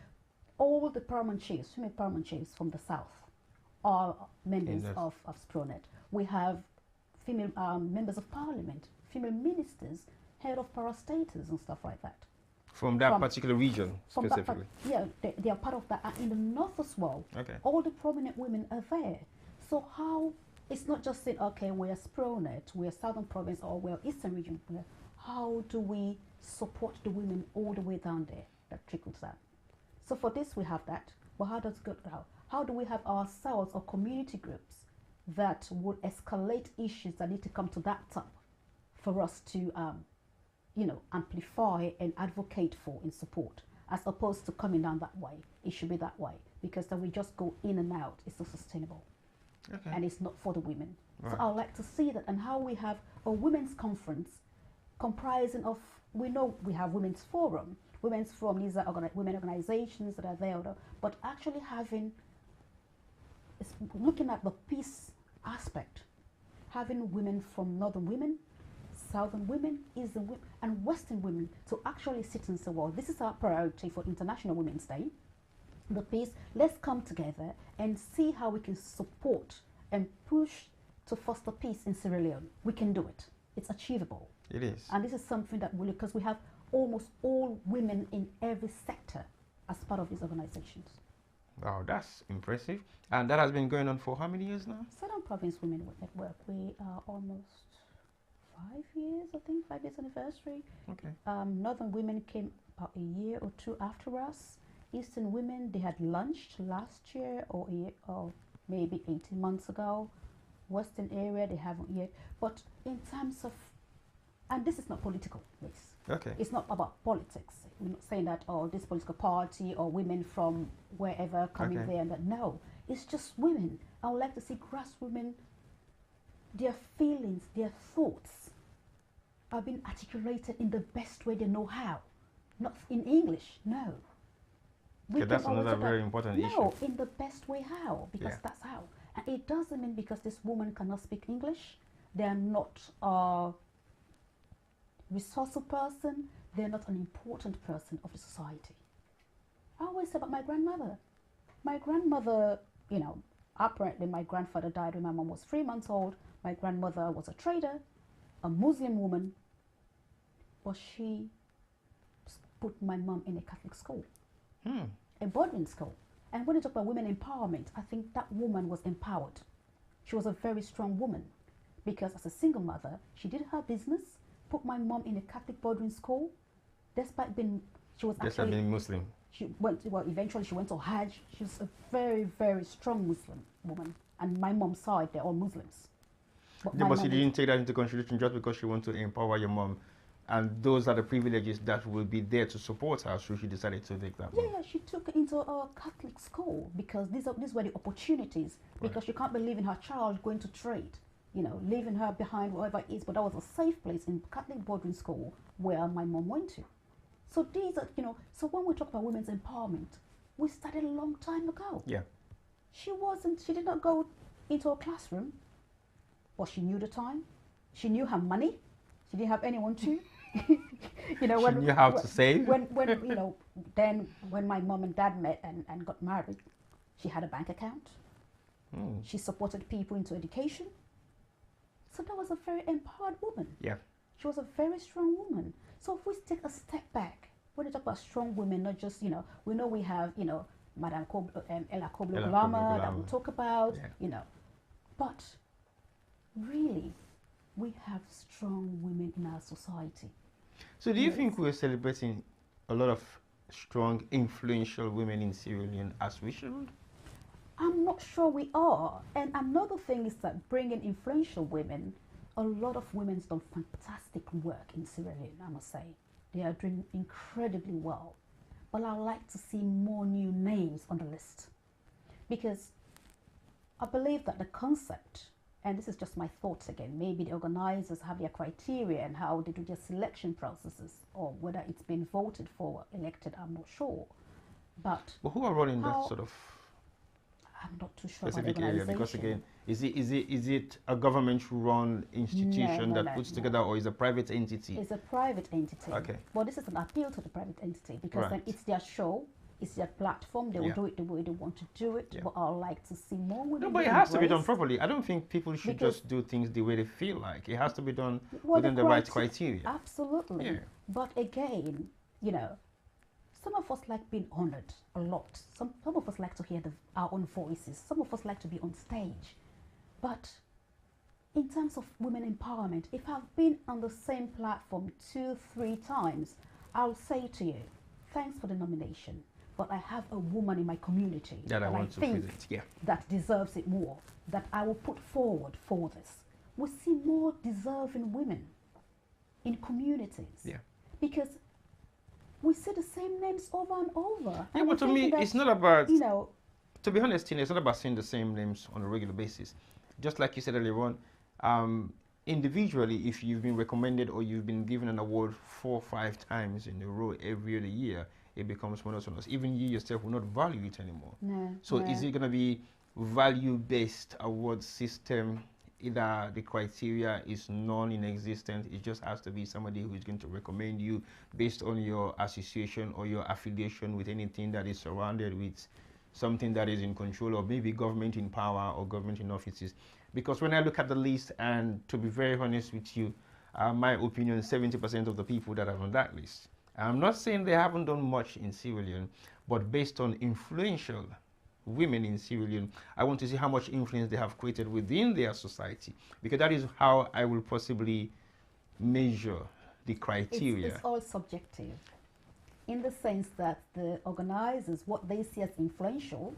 all the paramount chiefs, female paramount chiefs from the South are members of SPRONET. We have female members of parliament, female ministers, head of parastatals and stuff like that. From that particular region, specifically? Yeah, they are part of that. In the north as well, all the prominent women are there. So how, it's not just saying, okay, we're SPRONET, we're Southern Province, or we're Eastern Region. How do we support the women all the way down there that trickles down? So for this, we have that. But how does it go out? How do we have ourselves or community groups that would escalate issues that need to come to that top for us to, you know, amplify and advocate for in support, as opposed to coming down that way? It should be that way, because then we just go in and out. It's not sustainable. Okay. And it's not for the women. Right. So I would like to see that, and how we have a women's conference comprising of, we know we have women's forum, these are women organizations that are there, but actually having, looking at the peace aspect, having women from Northern women, Southern women, Eastern women, and Western women to actually sit and say, well, this is our priority for International Women's Day, the peace. Let's come together and see how we can support and push to foster peace in Sierra Leone. We can do it. It's achievable. It is. And this is something that we, because we have almost all women in every sector as part of these organizations. Wow, that's impressive. And that has been going on for how many years now? Southern Province Women Network, we are almost 5 years, I think, 5 years anniversary. Okay. Northern Women came about a year or two after us. Eastern Women, they had launched last year or maybe 18 months ago. Western area, they haven't yet. But in terms of, and this is not political, please. Okay. It's not about politics. We're not saying that, oh, this political party or women from wherever coming there and that. No, it's just women. I would like to see grass women, their feelings, their thoughts are being articulated in the best way they know how. Not in English, no. We that's can always another look at, very important issue. no, in the best way how, because Yeah. that's how. And it doesn't mean because this woman cannot speak English, they're not a resourceful person, they're not an important person of the society. I always say about my grandmother. My grandmother, you know, apparently my grandfather died when my mom was 3 months old. My grandmother was a trader, a Muslim woman, but she put my mom in a Catholic school, a boarding school. And when you talk about women empowerment, I think that woman was empowered. She was a very strong woman because as a single mother, she did her business, put my mom in a Catholic boarding school, despite being, she was Just actually, being Muslim. she went, well, eventually she went to Hajj. She was a very, very strong Muslim woman. And my mom's side, they're all Muslims. But Yeah, my but mom she didn't take that into consideration just because she wanted to empower your mom. And those are the privileges that will be there to support her, so she decided to take that yeah, move. yeah, she took it into a Catholic school because these were the opportunities. Because you can't be leaving her child going to trade, you know, leaving her behind wherever it is. But that was a safe place in Catholic boarding school where my mom went to. So these are, you know, so when we talk about women's empowerment, we started a long time ago. Yeah. She did not go into a classroom, but she knew the time. She knew her money. She didn't have anyone to. You know, She knew how to save. When you know, then when my mom and dad met and got married, she had a bank account. She supported people into education. So that was a very empowered woman. Yeah. She was a very strong woman. So if we take a step back, when we talk about strong women, not just, you know, we know we have, you know, Madame Ella Koblogulama that we talk about, you know, but really, we have strong women in our society. So do you think we're celebrating a lot of strong, influential women in Sierra Leone as we should? I'm not sure we are. And another thing is that bringing influential women, a lot of women's done fantastic work in Sierra Leone, I must say. They are doing incredibly well. But I'd like to see more new names on the list. Because I believe that the concept, and this is just my thoughts again, maybe the organizers have their criteria and how they do their selection processes, or whether it's been voted for, elected, I'm not sure. But who are running that sort of I'm not too sure specific about the area? Because again, is it a government-run institution that puts together, or is a private entity? It's a private entity. Okay. But this is an appeal to the private entity because then it's their show, it's their platform. They will do it the way they want to do it. But I'd like to see more women. No, but it has to be done properly. I don't think people should just do things the way they feel like. It has to be done within the right criteria. Absolutely. Yeah. But again, you know, some of us like being honored a lot. Some of us like to hear our own voices. Some of us like to be on stage. But in terms of women empowerment, if I've been on the same platform 2-3 times, I'll say to you, thanks for the nomination, but I have a woman in my community that I want to think present, that deserves it more, that I will put forward for this. We see more deserving women in communities. Yeah. Because we see the same names over and over. Yeah, but to me, it's not about, you know, to be honest, Tina, it's not about seeing the same names on a regular basis. Just like you said earlier on, individually, if you've been recommended or you've been given an award 4 or 5 times in a row every other year, it becomes monotonous. Even you yourself will not value it anymore. No. So is it going to be value-based award system? Either the criteria is non-existent, it just has to be somebody who is going to recommend you based on your association or your affiliation with anything that is surrounded with something that is in control, or maybe government in power or government in offices. Because when I look at the list, and to be very honest with you, my opinion, 70% of the people that are on that list, I'm not saying they haven't done much in Sierra Leone, but based on influential women in Sierra Leone, I want to see how much influence they have created within their society, because that is how I will possibly measure the criteria. It's all subjective, in the sense that the organizers, what they see as influential,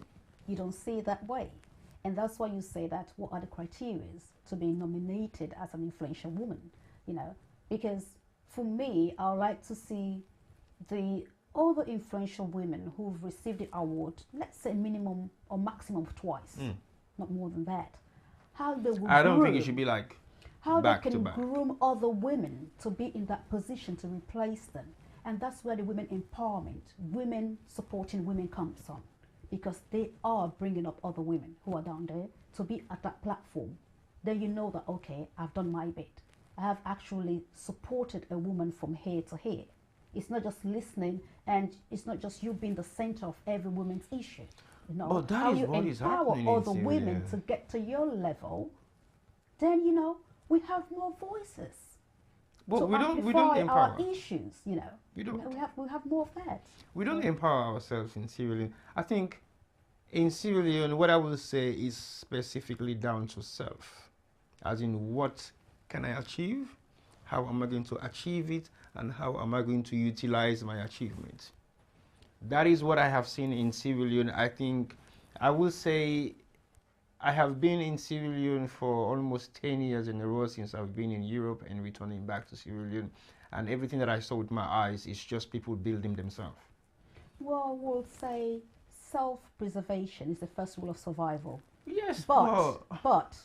you don't see it that way. And that's why you say that what are the criteria to be nominated as an influential woman, you know? Because for me, I would like to see the other influential women who've received the award, let's say minimum or maximum of twice, not more than that. How they will I don't think it should be like how back they can to back. groom other women to be in that position to replace them. And that's where the women empowerment, women supporting women comes on, because they are bringing up other women who are down there to be at that platform. Then you know that, okay, I've done my bit. I have actually supported a woman from here to here. It's not just listening, and it's not just you being the center of every woman's issue. You know, But that how is you what is empower happening in other women Syria. to get to your level, then, you know, we have more voices But to we don't amplify empower. our issues, you know. We don't. We have more of that. We don't empower ourselves in Sierra Leone. I think in Sierra Leone, what I will say is specifically down to self, as in what can I achieve, how am I going to achieve it, and how am I going to utilize my achievement. That is what I have seen in Sierra Leone. I think I will say I have been in Sierra Leone for almost 10 years in a row since I've been in Europe and returning back to Sierra Leone. And everything that I saw with my eyes is just people building themselves. Well, we'll say self-preservation is the first rule of survival. Yes, But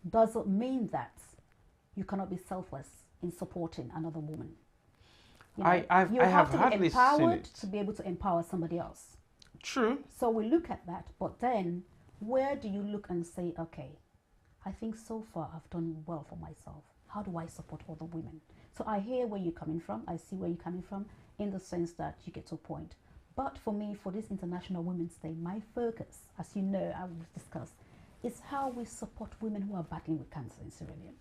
doesn't mean that you cannot be selfless in supporting another woman. You know, you have to be empowered to be able to empower somebody else. True. So we look at that, but then where do you look and say, okay, I think so far I've done well for myself. How do I support other women? So I hear where you're coming from. I see where you're coming from, in the sense that you get to a point. But for me, for this International Women's Day, my focus, as you know, I will discuss, is how we support women who are battling with cancer in Sierra Leone.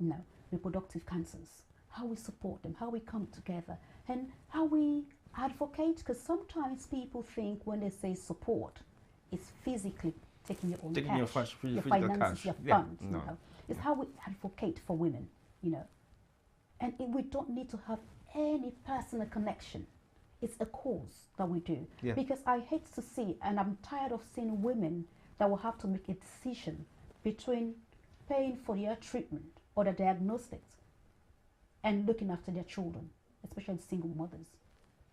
You know, reproductive cancers. How we support them, how we come together, and how we advocate. Because sometimes people think when they say support, it's physically taking your own cash, your finances, your funds. No. You know, it's how we advocate for women. You know, and we don't need to have any personal connection. It's a cause that we do. Yeah. Because I hate to see, and I'm tired of seeing women that will have to make a decision between paying for their treatment or the diagnostics and looking after their children, especially single mothers.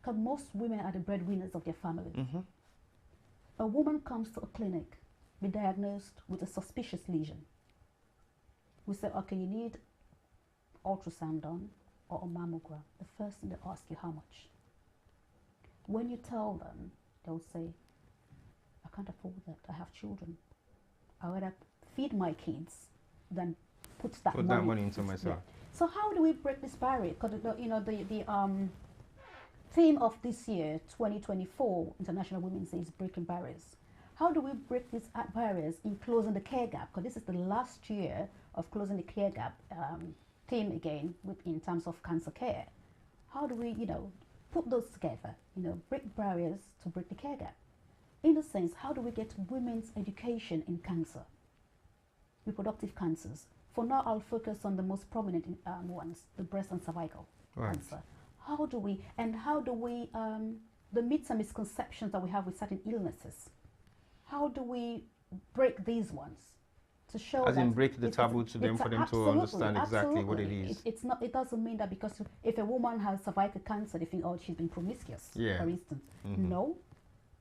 Because most women are the breadwinners of their family. Mm-hmm. A woman comes to a clinic, be diagnosed with a suspicious lesion. We say, okay, you need ultrasound done or a mammogram. The first thing they ask you, how much? When you tell them, they'll say, I can't afford that. I have children. I rather feed my kids than put that money into myself. Yeah. So how do we break this barrier? Because you know the theme of this year, 2024 International Women's Day, is breaking barriers. How do we break these barriers in closing the care gap? Because this is the last year of closing the care gap theme again in terms of cancer care. How do we, you know, put those together? You know, break barriers to break the care gap. In a sense, how do we get women's education in cancer, reproductive cancers? For now, I'll focus on the most prominent ones, the breast and cervical cancer. How do we, the myths and misconceptions that we have with certain illnesses, how do we break these ones to show as in break the taboo to them, for them to understand exactly what it is? It's not, it doesn't mean that because if a woman has cervical cancer, they think, oh, she's been promiscuous, for instance. Mm-hmm. No,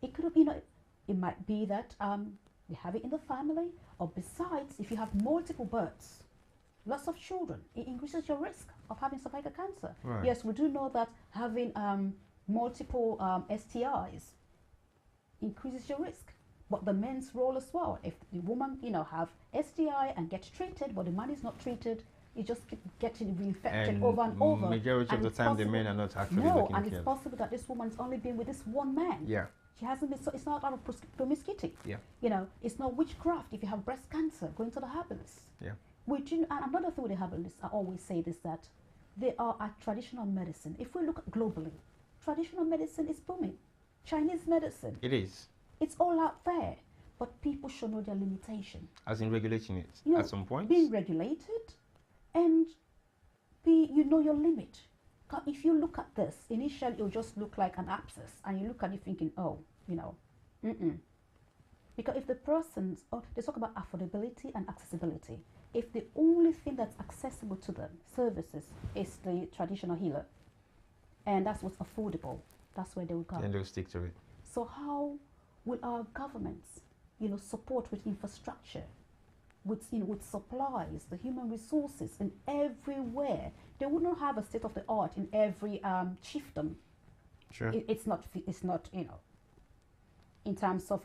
it could have, you know, it might be that we have it in the family, or besides, if you have multiple births, lots of children, it increases your risk of having cervical cancer. Right. Yes, we do know that having multiple STIs increases your risk, but the men's role as well. If the woman, you know, have STI and get treated, but the man is not treated, you just keep getting reinfected over and over. Majority of the time, the men are not actually looking and it's possible that this woman's only been with this one man. Yeah. She hasn't been, so it's not out of promiscuity. Yeah. You know, it's not witchcraft if you have breast cancer, going to the herbalist. Yeah. And another thing with the herbalists, I always say this, that they are a traditional medicine. If we look globally, traditional medicine is booming. Chinese medicine. It is. It's all out there. But people should know their limitation. As in regulating it, you know, at some point? Being regulated and you know your limit. If you look at this, initially it will just look like an abscess, and you look at it thinking, oh, you know, Because if the person's, they talk about affordability and accessibility. If the only thing that's accessible to them, services, is the traditional healer, and that's what's affordable, that's where they will go. And they'll stick to it. So how will our governments, you know, support with infrastructure, with, with supplies, the human resources, and everywhere. They would not have a state of the art in every chiefdom. Sure. It's not, in terms of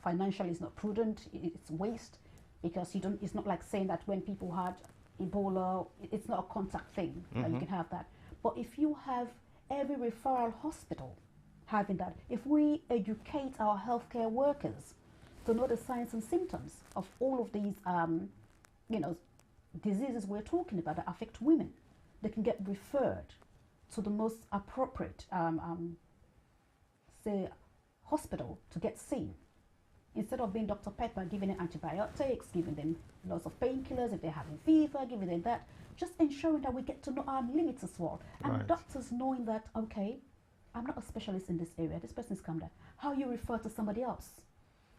financially, it's not prudent. It's waste, because you don't. It's not like saying that when people had Ebola, it's not a contact thing. That you can have that. But if you have every referral hospital having that, if we educate our healthcare workers to know the signs and symptoms of all of these, diseases we're talking about that affect women, they can get referred to the most appropriate, say, hospital to get seen. Instead of being Dr. Pepper, giving them antibiotics, giving them lots of painkillers if they're having fever, giving them that, just ensuring that we get to know our limits as well. And doctors knowing that, okay, I'm not a specialist in this area, this person's come there. How you refer to somebody else?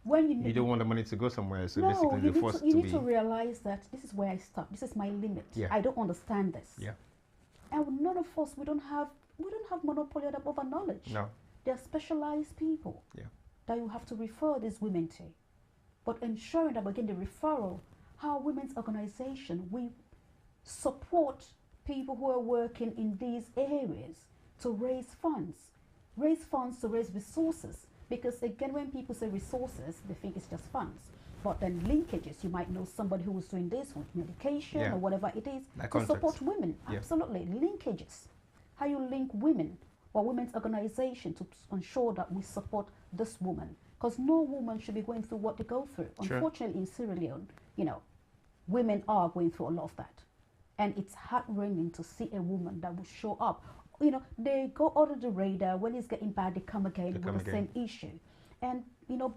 When you don't want the money to go somewhere, so no, basically you're forced to be... You need to realize that this is where I stop, this is my limit. Yeah. I don't understand this. Yeah. And none of us, we don't have monopoly over knowledge. No. They're specialized people. Yeah. That you have to refer these women to. But ensuring that we're getting the referral, how women's organization, we support people who are working in these areas to raise funds to raise resources. Because again, when people say resources, they think it's just funds. But then linkages, you might know somebody who was doing this with medication or whatever it is to support women. Yeah. Absolutely, linkages. How you link women or women's organization to ensure that we support this woman. Because no woman should be going through what they go through. Sure. Unfortunately, in Sierra Leone, women are going through a lot of that. And it's heart-wrenching to see a woman that will show up. They go under the radar. When it's getting bad, they come again with the same issue. And,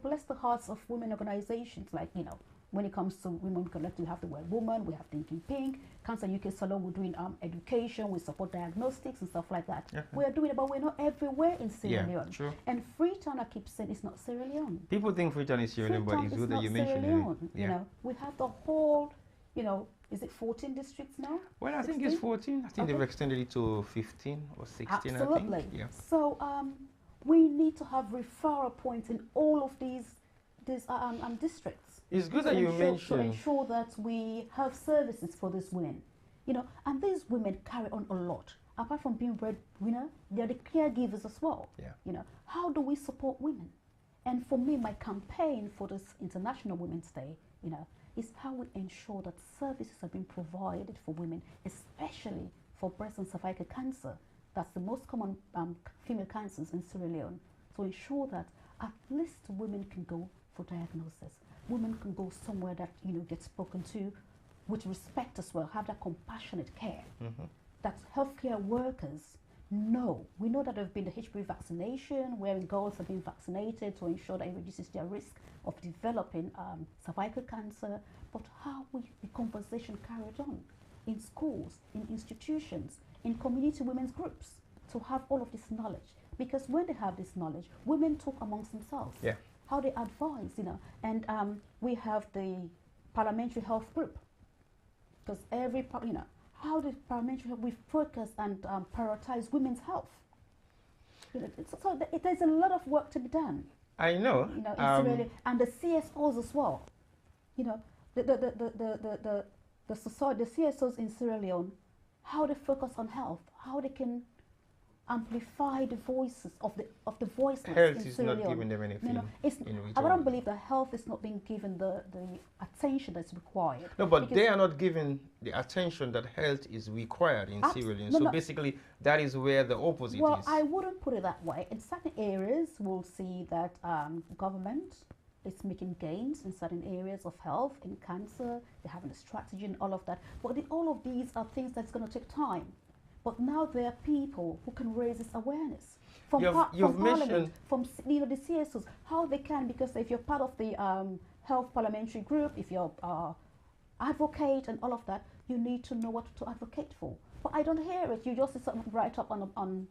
bless the hearts of women organizations. Like, when it comes to Women Connect, we have the World Woman, we have Thinking Pink, Cancer UK Salon, we're doing education, we support diagnostics and stuff like that. Yeah. We are doing it, but we're not everywhere in Sierra Leone. True. And Freetown, I keep saying, it's not Sierra Leone. People think Freetown is Sierra Leone, but it's good that you mentioned it. We have the whole, is it 14 districts now? Well, I think it's 14. I think they've extended it to 15 or 16, Absolutely. I think. Yeah. So we need to have referral points in all of these districts. It's good that you mentioned... To ensure that we have services for these women. And these women carry on a lot. Apart from being breadwinner, they're the caregivers as well. Yeah. How do we support women? And for me, my campaign for this International Women's Day, is how we ensure that services are being provided for women, especially for breast and cervical cancer. That's the most common female cancers in Sierra Leone. To ensure that at least women can go for diagnosis. Women can go somewhere that, get spoken to with respect as well, have that compassionate care. That healthcare workers know. We know that there have been the HPV vaccination, wherein girls have been vaccinated to ensure that it reduces their risk of developing cervical cancer. But how will the conversation carried on in schools, in institutions, in community women's groups, to have all of this knowledge? Because when they have this knowledge, women talk amongst themselves. Yeah. How they advise, and we have the parliamentary health group. Because how the parliamentary health, we focus and prioritize women's health. So there's a lot of work to be done. I know. And the CSOs as well. The society, the CSOs in Sierra Leone, how they focus on health, how they can amplify the voices of the voiceless. Health is not giving them anything. I don't believe that health is not being given the attention that's required. No, but they are not given the attention that health is required in Sierra Leone. So basically, that is where the opposite is. Well, I wouldn't put it that way. In certain areas, we'll see that government is making gains in certain areas of health, in cancer, they're having a strategy and all of that. But all of these are things that's going to take time. But now there are people who can raise this awareness from Parliament, from the CSOs, how they can, because if you're part of the health parliamentary group, if you're advocate and all of that, you need to know what to advocate for. But I don't hear it. You just see something right up on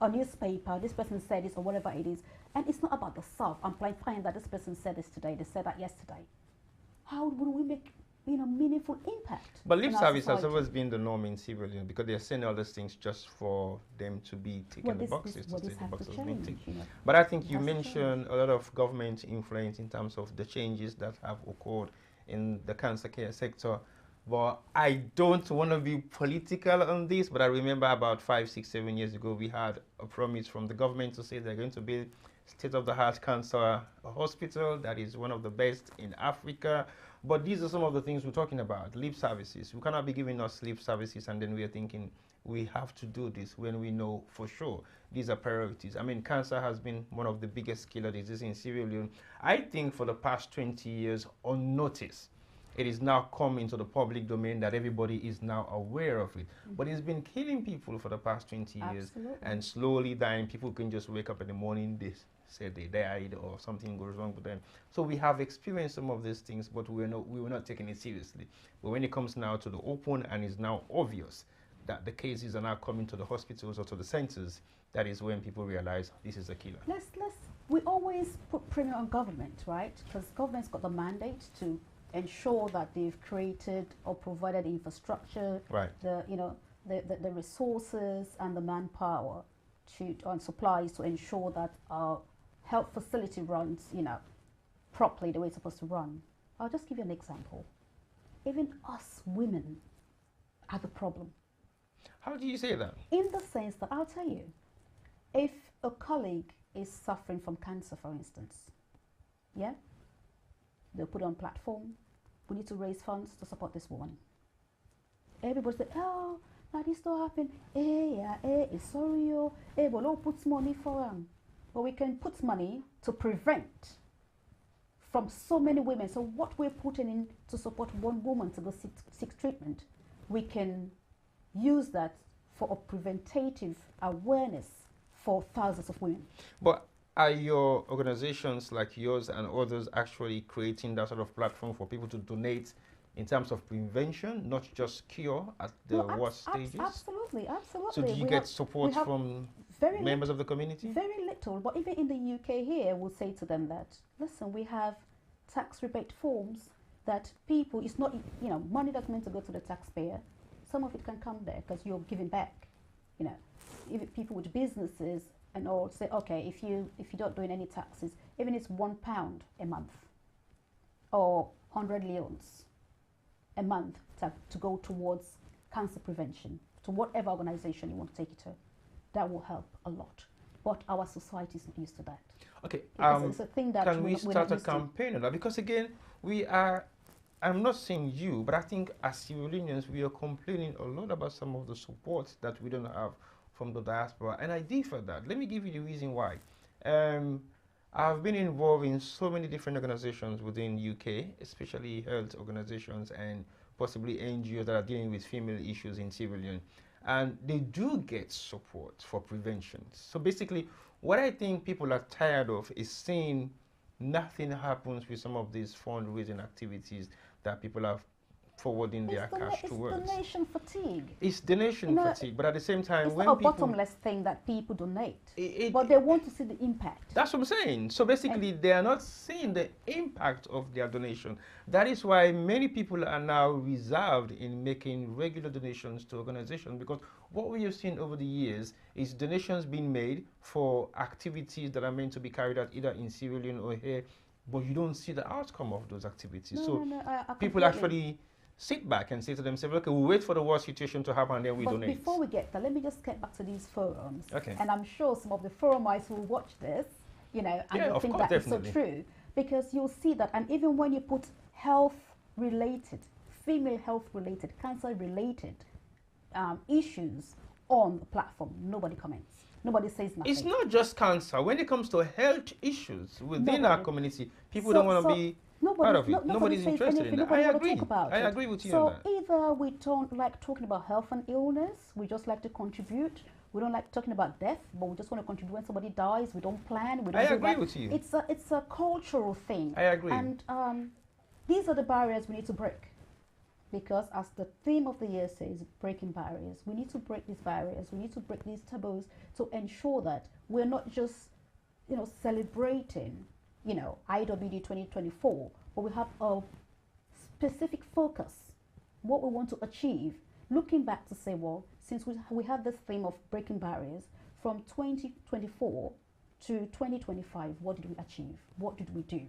a newspaper, this person said this or whatever it is, and it's not about the self. I'm implying that this person said this today, they said that yesterday. How will we make meaningful impact? But lip service has always been the norm in Sierra Leone, because they're saying all these things just for them to be ticking the boxes, to say the boxes being ticked. But I think you mentioned a lot of government influence in terms of the changes that have occurred in the cancer care sector. But I don't want to be political on this, but I remember about 5, 6, 7 years ago, we had a promise from the government to say they're going to build state-of-the-art cancer hospital that is one of the best in Africa. But these are some of the things we're talking about. Lip services. We cannot be giving us lip services and then we are thinking we have to do this when we know for sure these are priorities. I mean, cancer has been one of the biggest killer diseases in Sierra Leone. I think for the past 20 years, unnoticed, it is now come into the public domain that everybody is now aware of it. But it's been killing people for the past 20 years. Absolutely. And slowly dying. People can just wake up in the morning, they say they died or something goes wrong with them. So we have experienced some of these things, but we were not taking it seriously. But when it comes now to the open and it's now obvious that the cases are now coming to the hospitals or to the centers, that is when people realize this is a killer. We always put premium on government, right? Because government's got the mandate to ensure that they've created or provided the infrastructure, right, the resources and the manpower and supplies to ensure that our health facility runs, properly the way it's supposed to run. I'll just give you an example. Even us women are the problem. How do you say that? In the sense that, I'll tell you, if a colleague is suffering from cancer, for instance, yeah, they'll put it on platform. We need to raise funds to support this woman. Everybody say, oh, now this don't happen. It's sorry, but don't put money for them. But we can put money to prevent from so many women. So what we're putting in to support one woman to go seek treatment, we can use that for a preventative awareness for thousands of women. But are your organizations like yours and others actually creating that sort of platform for people to donate in terms of prevention, not just cure at the worst stages? Absolutely. So do you get support from members of the community? Very little, but even in the UK here, we'll say to them that, listen, we have tax rebate forms that people, it's not, money that's meant to go to the taxpayer, some of it can come there because you're giving back. Even people with businesses and all say, okay, if you don't doing any taxes, even it's £1 a month or 100 leons a month to go towards cancer prevention, to whatever organization you want to take it to, that will help a lot. But our society is not used to that. Okay, it's a thing that can we start a campaign on that? Because again, I'm not saying you, but I think as Sierra Leoneans, we are complaining a lot about some of the support that we don't have from the diaspora, and I differ that. Let me give you the reason why. I've been involved in so many different organizations within UK, especially health organizations and possibly NGOs that are dealing with female issues in Sierra Leone, and they do get support for prevention. So basically, what I think people are tired of is seeing nothing happens with some of these fundraising activities that people are forwarding their cash towards. It's donation fatigue. It's donation fatigue, but at the same time, it's not a bottomless thing that people donate, but they want to see the impact. That's what I'm saying. So basically, they are not seeing the impact of their donation. That is why many people are now reserved in making regular donations to organizations, because what we have seen over the years is donations being made for activities that are meant to be carried out either in Sierra Leone or here, but you don't see the outcome of those activities. People actually sit back and say to themselves, okay, we'll wait for the worst situation to happen and then we donate. Before we get there, let me just get back to these forums. Okay. And I'm sure some of the forumites will watch this, and they'll think that is so true. Because you'll see that, and even when you put health-related, female health-related, cancer-related issues on the platform, nobody comments. Nobody says nothing. It's not just cancer. When it comes to health issues within our community, people don't want to be part of it. Nobody's interested in that. I agree with you on that. So either we don't like talking about health and illness, we just like to contribute. We don't like talking about death, but we just want to contribute when somebody dies. We don't plan. We don't I agree with you. It's a cultural thing. I agree. And these are the barriers we need to break. Because as the theme of the year says, breaking barriers. We need to break these barriers. We need to break these taboos to ensure that we're not just, celebrating, IWD 2024, but we have a specific focus, what we want to achieve, looking back to say, well, since we have this theme of breaking barriers, from 2024 to 2025, what did we achieve? What did we do?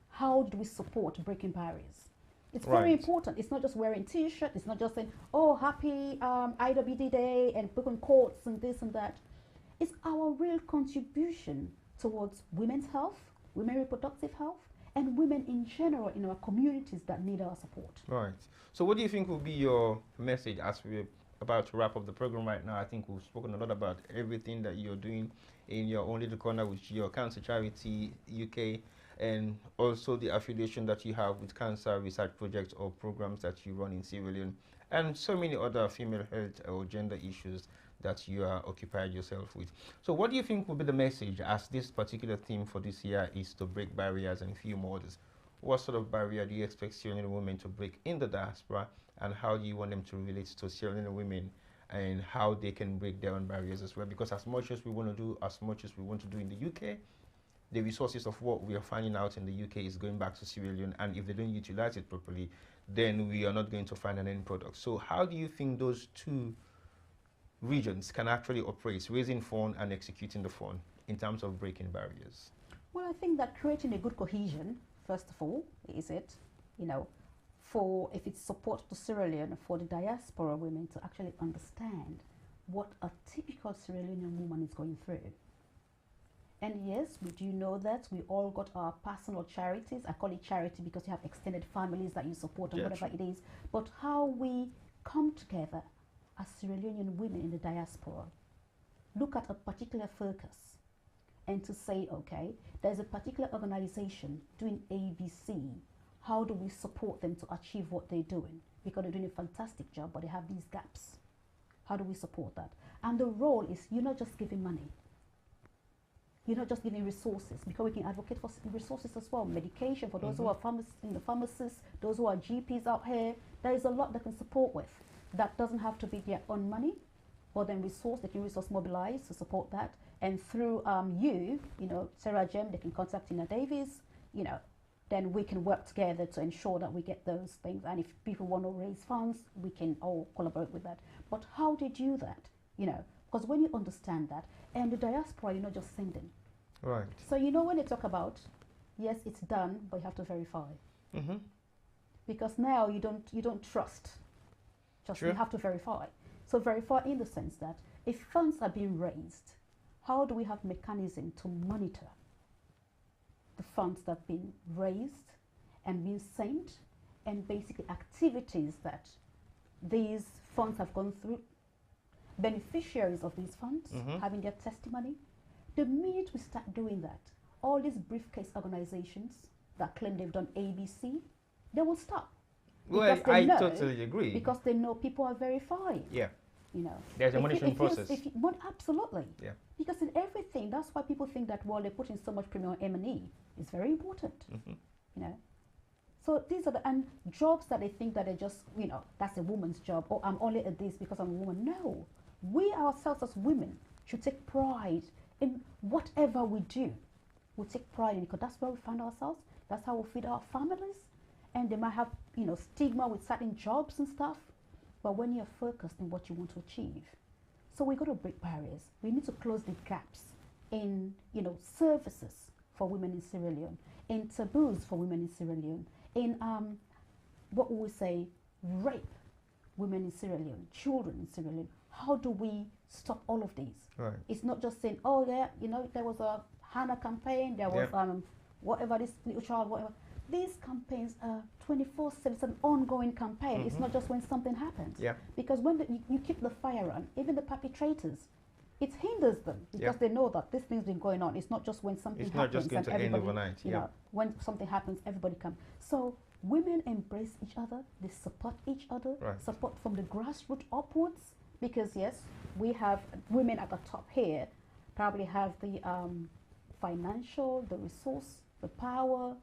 How did we support breaking barriers? It's very important. It's not just wearing T-shirt. It's not just saying, "Oh, happy IWD Day" and booking quotes and this and that. It's our real contribution towards women's health, women's reproductive health, and women in general in our communities that need our support. Right. So what do you think will be your message as we're about to wrap up the program right now? I think we've spoken a lot about everything that you're doing in your own little corner with your Cancer Charity UK, and also the affiliation that you have with cancer research projects or programs that you run in Sierra Leone, and so many other female health or gender issues that you are occupied yourself with. So what do you think will be the message, as this particular theme for this year is to break barriers and few borders? What sort of barrier do you expect Sierra Leone women to break in the diaspora, and how do you want them to relate to Sierra Leone women and how they can break their own barriers as well? Because as much as we want to do, as much as we want to do in the UK, the resources of what we are finding out in the UK is going back to Sierra Leone, and if they don't utilize it properly, then we are not going to find an end product. So how do you think those two regions can actually operate, raising fund and executing the fund, in terms of breaking barriers? Well, I think that creating a good cohesion, first of all, is it, for, if it's support to Sierra Leone, for the diaspora women to actually understand what a typical Sierra Leonean woman is going through. And yes, we do know that we all got our personal charities. I call it charity because you have extended families that you support and whatever it is. But how we come together as Sierra Leonean women in the diaspora, look at a particular focus, and to say, okay, there's a particular organization doing ABC. How do we support them to achieve what they're doing? Because they're doing a fantastic job, but they have these gaps. How do we support that? And the role is, you're not just giving money. You're not just giving resources, because we can advocate for resources as well. Medication for those who are pharmacists, those who are GPs out here. There is a lot they can support with. That doesn't have to be their own money, but then they can resource mobilize to support that. And through Sarah Jem, they can contact Davies, then we can work together to ensure that we get those things. And if people want to raise funds, we can all collaborate with that. But how do you do that? Because when you understand that, and the diaspora, you're not just sending. Right. So when they talk about, yes, it's done, but you have to verify. Because now you don't trust. You have to verify. So verify in the sense that if funds are being raised, how do we have mechanism to monitor the funds that have been raised and being sent, and basically activities that these funds have gone through, beneficiaries of these funds having their testimony. The minute we start doing that, all these briefcase organizations that claim they've done ABC, they will stop. Well, I totally agree. Because they know people are verified. Yeah. There's a monitoring process. Absolutely. Yeah. Because in everything, that's why people think that, well, they're putting so much premium on M&E. It's very important. So these are and jobs that they think that they're just, that's a woman's job. Oh, I'm only at this because I'm a woman. No. We ourselves as women should take pride in whatever we do. We take pride in it because that's where we find ourselves. That's how we feed our families. And they might have, stigma with certain jobs and stuff. But when you're focused in what you want to achieve. So we've got to break barriers. We need to close the gaps in, services for women in Sierra Leone, in taboos for women in Sierra Leone, in, what we say, rape women in Sierra Leone, children in Sierra Leone. How do we stop all of these? Right. It's not just saying, oh, yeah, there was a Hannah campaign, there was, whatever, this little child, whatever. These campaigns are 24/7. It's an ongoing campaign. It's not just when something happens. Yeah. Because when you keep the fire on, even the perpetrators, it hinders them because they know that this thing's been going on. It's not just when something happens. It's not just going to end overnight. When something happens, everybody comes. So women embrace each other. They support each other. Right. Support from the grassroots upwards. Because yes, we have women at the top here, probably have the financial, the resource, the power.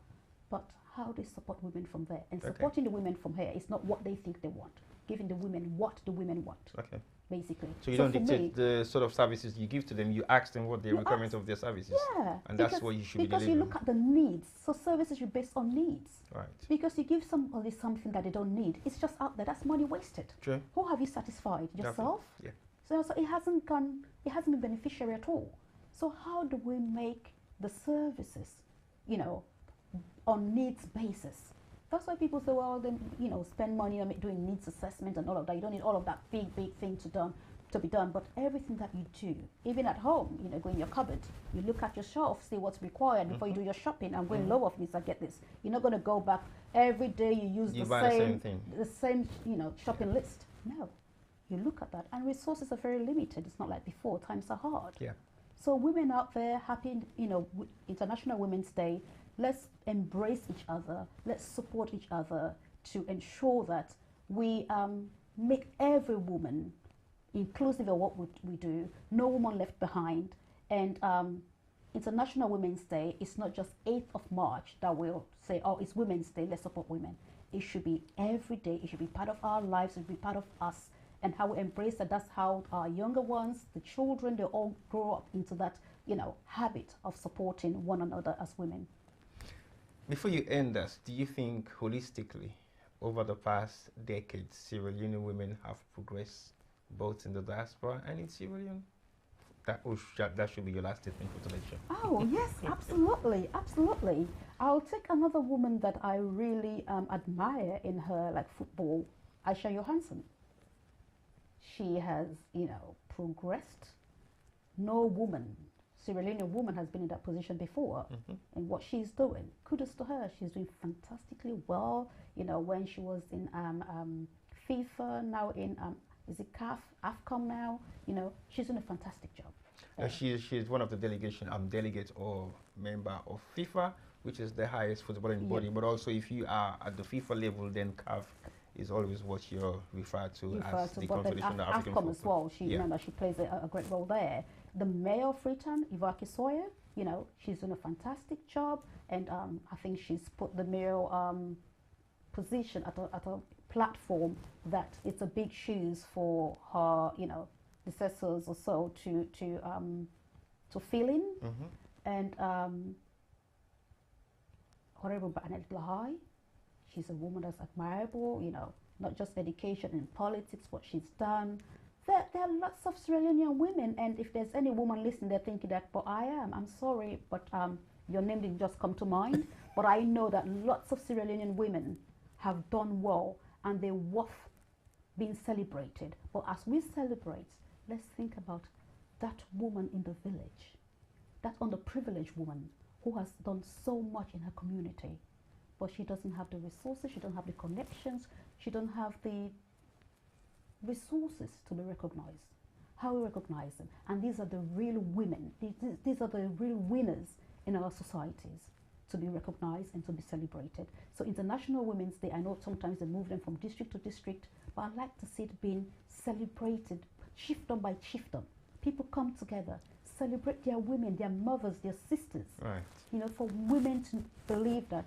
But how they support women from there, and supporting the women from here is not what they think they want. Giving the women what the women want. Okay. Basically. So you don't dictate the sort of services you give to them. You ask them what the requirements of their services. Yeah. And that's what you should be delivering. Because you look at the needs. So services should be based on needs. Right. Because you give somebody something that they don't need, it's just out there. That's money wasted. True. Who have you satisfied? Yourself? Yeah. So it hasn't been beneficiary at all. So how do we make the services, on needs basis? That's why people say, well, then, spend money on doing needs assessment and all of that. You don't need all of that big thing to be done. But everything that you do, even at home, go in your cupboard, you look at your shelf, see what's required before you do your shopping. I'm going low off this, I get this. You're not going to go back every day. You use the same thing, the same shopping list. No, you look at that, and resources are very limited. It's not like before. Times are hard. Yeah. So women out there, happy, International Women's Day. Let's embrace each other. Let's support each other to ensure that we make every woman inclusive of what we do. No woman left behind. And International Women's Day is not just 8th of March that we'll say, oh, it's Women's Day, let's support women. It should be every day. It should be part of our lives. It should be part of us. And how we embrace that. That's how our younger ones, the children, they all grow up into that, habit of supporting one another as women. Before you end us, do you think holistically, over the past decades, Sierra Leonean women have progressed both in the diaspora and in Sierra Leone? That should be your last statement for today's show. Oh, yes, absolutely, absolutely. I'll take another woman that I really admire in her football, Aisha Johansson. She has, progressed. No woman, Sierra Leonean woman, has been in that position before. And what she's doing, kudos to her. She's doing fantastically well. When she was in FIFA, now in is it CAF, AFCOM now? She's doing a fantastic job. She's one of the delegates or member of FIFA, which is the highest footballing body. But also, if you are at the FIFA level, then CAF is always what you're referred to as the Confederation of African Football. As well. Remember, she plays a great role there. The mayor of Freetown, Ivaki Sawyer, she's doing a fantastic job, and I think she's put the mayor position at a platform that it's a big shoes for her, successors or so to fill in. And Honorable Barnett Lahai, she's a woman that's admirable, not just education and politics, what she's done. There are lots of Sierra Leonean women, and if there's any woman listening, they're thinking that, but I'm sorry, but your name didn't just come to mind. But I know that lots of Sierra Leonean women have done well, and they're worth being celebrated. But as we celebrate, let's think about that woman in the village, that underprivileged woman who has done so much in her community, but she doesn't have the resources, she doesn't have the connections, she doesn't have the resources to be recognized. How we recognize them? And these are the real women. These are the real winners in our societies, to be recognized and to be celebrated. So International Women's Day, I know sometimes they move them from district to district, but I like to see it being celebrated chiefdom by chiefdom. People come together, celebrate their women, their mothers, their sisters. Right. For women to believe that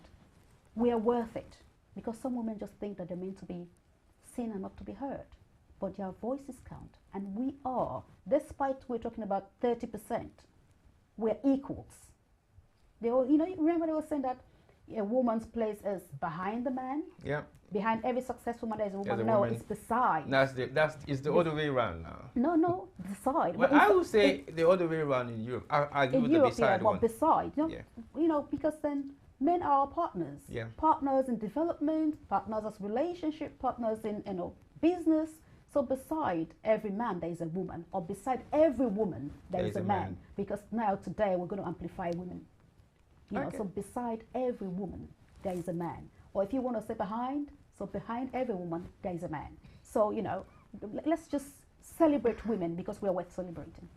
we are worth it. Because some women just think that they're meant to be seen and not to be heard. But their voices count. And we are, despite we're talking about 30%, we're equals. They all, remember they were saying that a woman's place is behind the man? Yeah. Behind every successful man, there's a woman. There's a no, woman. It's beside. It's the other way around now. No, beside. Well, I would say the other way around in Europe. I agree with Europe, the beside one. Beside. Because then men are our partners. Yeah. Partners in development, partners as relationship, partners in business. So beside every man there is a woman, or beside every woman there is a man. Because now today we're going to amplify women. So beside every woman there is a man. Or if you want to say behind, so behind every woman there is a man. So let's just celebrate women because we are worth celebrating.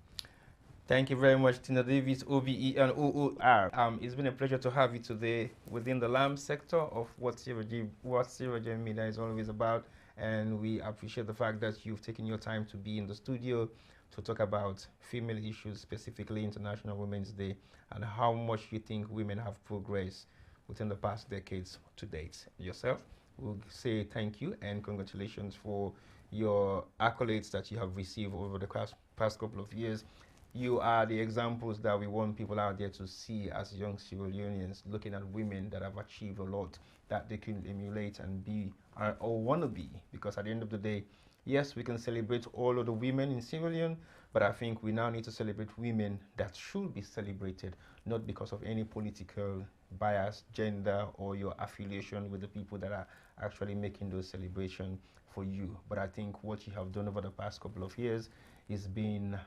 Thank you very much, Tina Davies, OBE and OOR. It's been a pleasure to have you today within the L.A.M.P sector of what SGM Media is always about. And we appreciate the fact that you've taken your time to be in the studio to talk about female issues, specifically International Women's Day, and how much you think women have progressed within the past decades to date. Yourself, we'll say thank you and congratulations for your accolades that you have received over the past couple of years. You are the examples that we want people out there to see as young Sierra Leoneans, looking at women that have achieved a lot that they can emulate and be or want to be. Because at the end of the day, yes, we can celebrate all of the women in Sierra Leone, but I think we now need to celebrate women that should be celebrated, not because of any political bias, gender, or your affiliation with the people that are actually making those celebrations for you. But I think what you have done over the past couple of years is been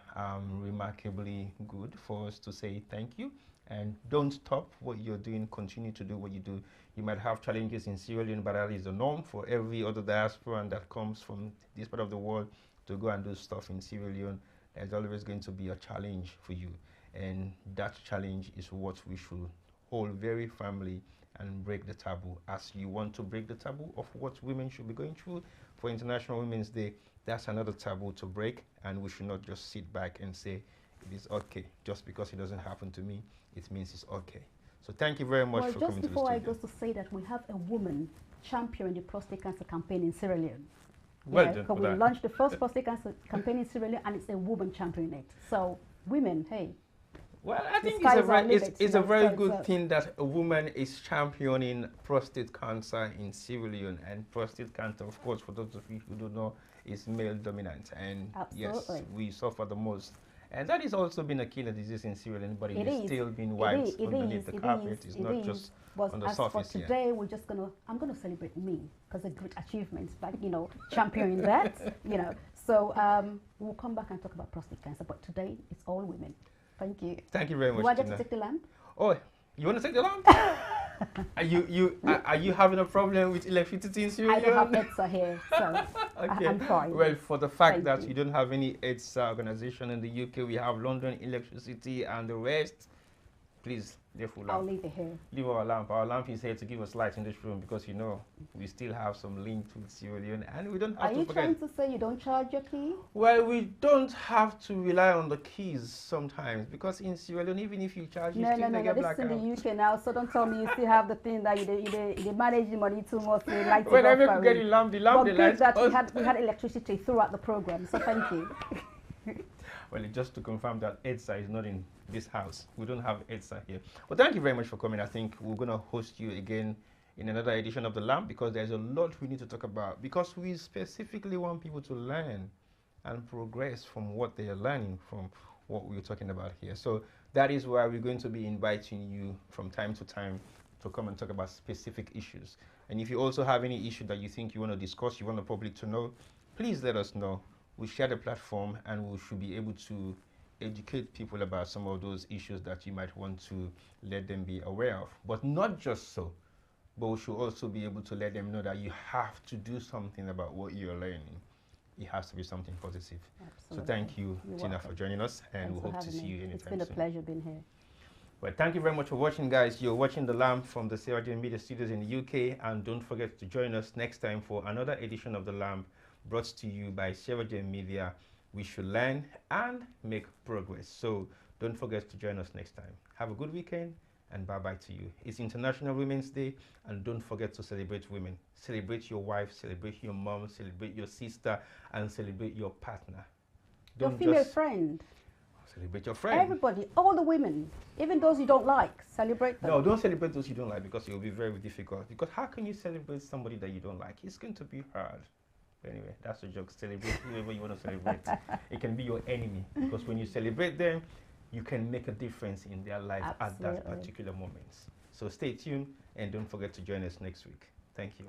remarkably good for us to say thank you. And don't stop what you're doing, continue to do what you do. You might have challenges in Sierra Leone, but that is the norm for every other diaspora that comes from this part of the world to go and do stuff in Sierra Leone. There's always going to be a challenge for you. And that challenge is what we should hold very firmly and break the taboo. As you want to break the taboo of what women should be going through for International Women's Day, that's another taboo to break, and we should not just sit back and say it is okay. Just because it doesn't happen to me, it means it's okay. So thank you very much for coming to the studio. Just before I go to say that, we have a woman championing the prostate cancer campaign in Sierra Leone. Well done for we that. launched the first prostate cancer campaign in Sierra Leone, and it's a woman championing it. So women, hey. Well, I think it's a very good thing that a woman is championing prostate cancer in Sierra Leone. And prostate cancer, of course, for those of you who don't know, is male dominant. And absolutely, yes, we suffer the most. And that has also been a killer disease in Sierra Leone, but it is still being wiped underneath the carpet. It's not just on the surface. For today, I'm gonna celebrate me because a great achievement, like championing that, So we'll come back and talk about prostate cancer, but today it's all women. Thank you. Thank you very much. Do I get to take the lamp? Oh, you want to take the lamp? Are you having a problem with electricity in Sierra Leone? I don't have EDSA here, so okay. I'm fine. Well, for the fact that you don't have any EDSA organization in the UK, we have London Electricity and the rest. Please, I'll leave it here. Leave our lamp. Our lamp is here to give us light in this room because we still have some link with Sierra Leone, and we don't have to forget. Are you trying to say you don't charge your key? Well, we don't have to rely on the keys sometimes because in Sierra Leone, even if you charge, you still get blackout. This is in the UK now, so don't tell me you still have the thing that you manage the money too much to light it when up. When I get the lamp, the lights. That we had electricity throughout the program, so thank you. Well, just to confirm that EDSA is not in this house. We don't have EDSA here. Well, thank you very much for coming. I think we're going to host you again in another edition of The Lamp because there's a lot we need to talk about because we specifically want people to learn and progress from what they are learning from what we're talking about here. So that is why we're going to be inviting you from time to time to come and talk about specific issues. And if you also have any issue that you think you want to discuss, you want the public to know, please let us know. We share the platform and we should be able to educate people about some of those issues that you might want to let them be aware of. But not just so, but we should also be able to let them know that you have to do something about what you're learning. It has to be something positive. Absolutely. So thank you, Tina, for joining us, and we hope to see you anytime soon. It's been a pleasure being here. Well, thank you very much for watching, guys. You're watching The Lamp from the SGM Media Studios in the UK, and don't forget to join us next time for another edition of The Lamp brought to you by SGM Media. We should learn and make progress. So don't forget to join us next time. Have a good weekend and bye-bye to you. It's International Women's Day, and don't forget to celebrate women. Celebrate your wife, celebrate your mom, celebrate your sister, and celebrate your partner. Your female friend. Celebrate your friend. Everybody, all the women, even those you don't like, celebrate them. No, don't celebrate those you don't like because it will be very difficult. Because how can you celebrate somebody that you don't like? It's going to be hard. Anyway, that's a joke. Celebrate whoever you want to celebrate. It can be your enemy because when you celebrate them, you can make a difference in their life at that particular moment. So stay tuned and don't forget to join us next week. Thank you.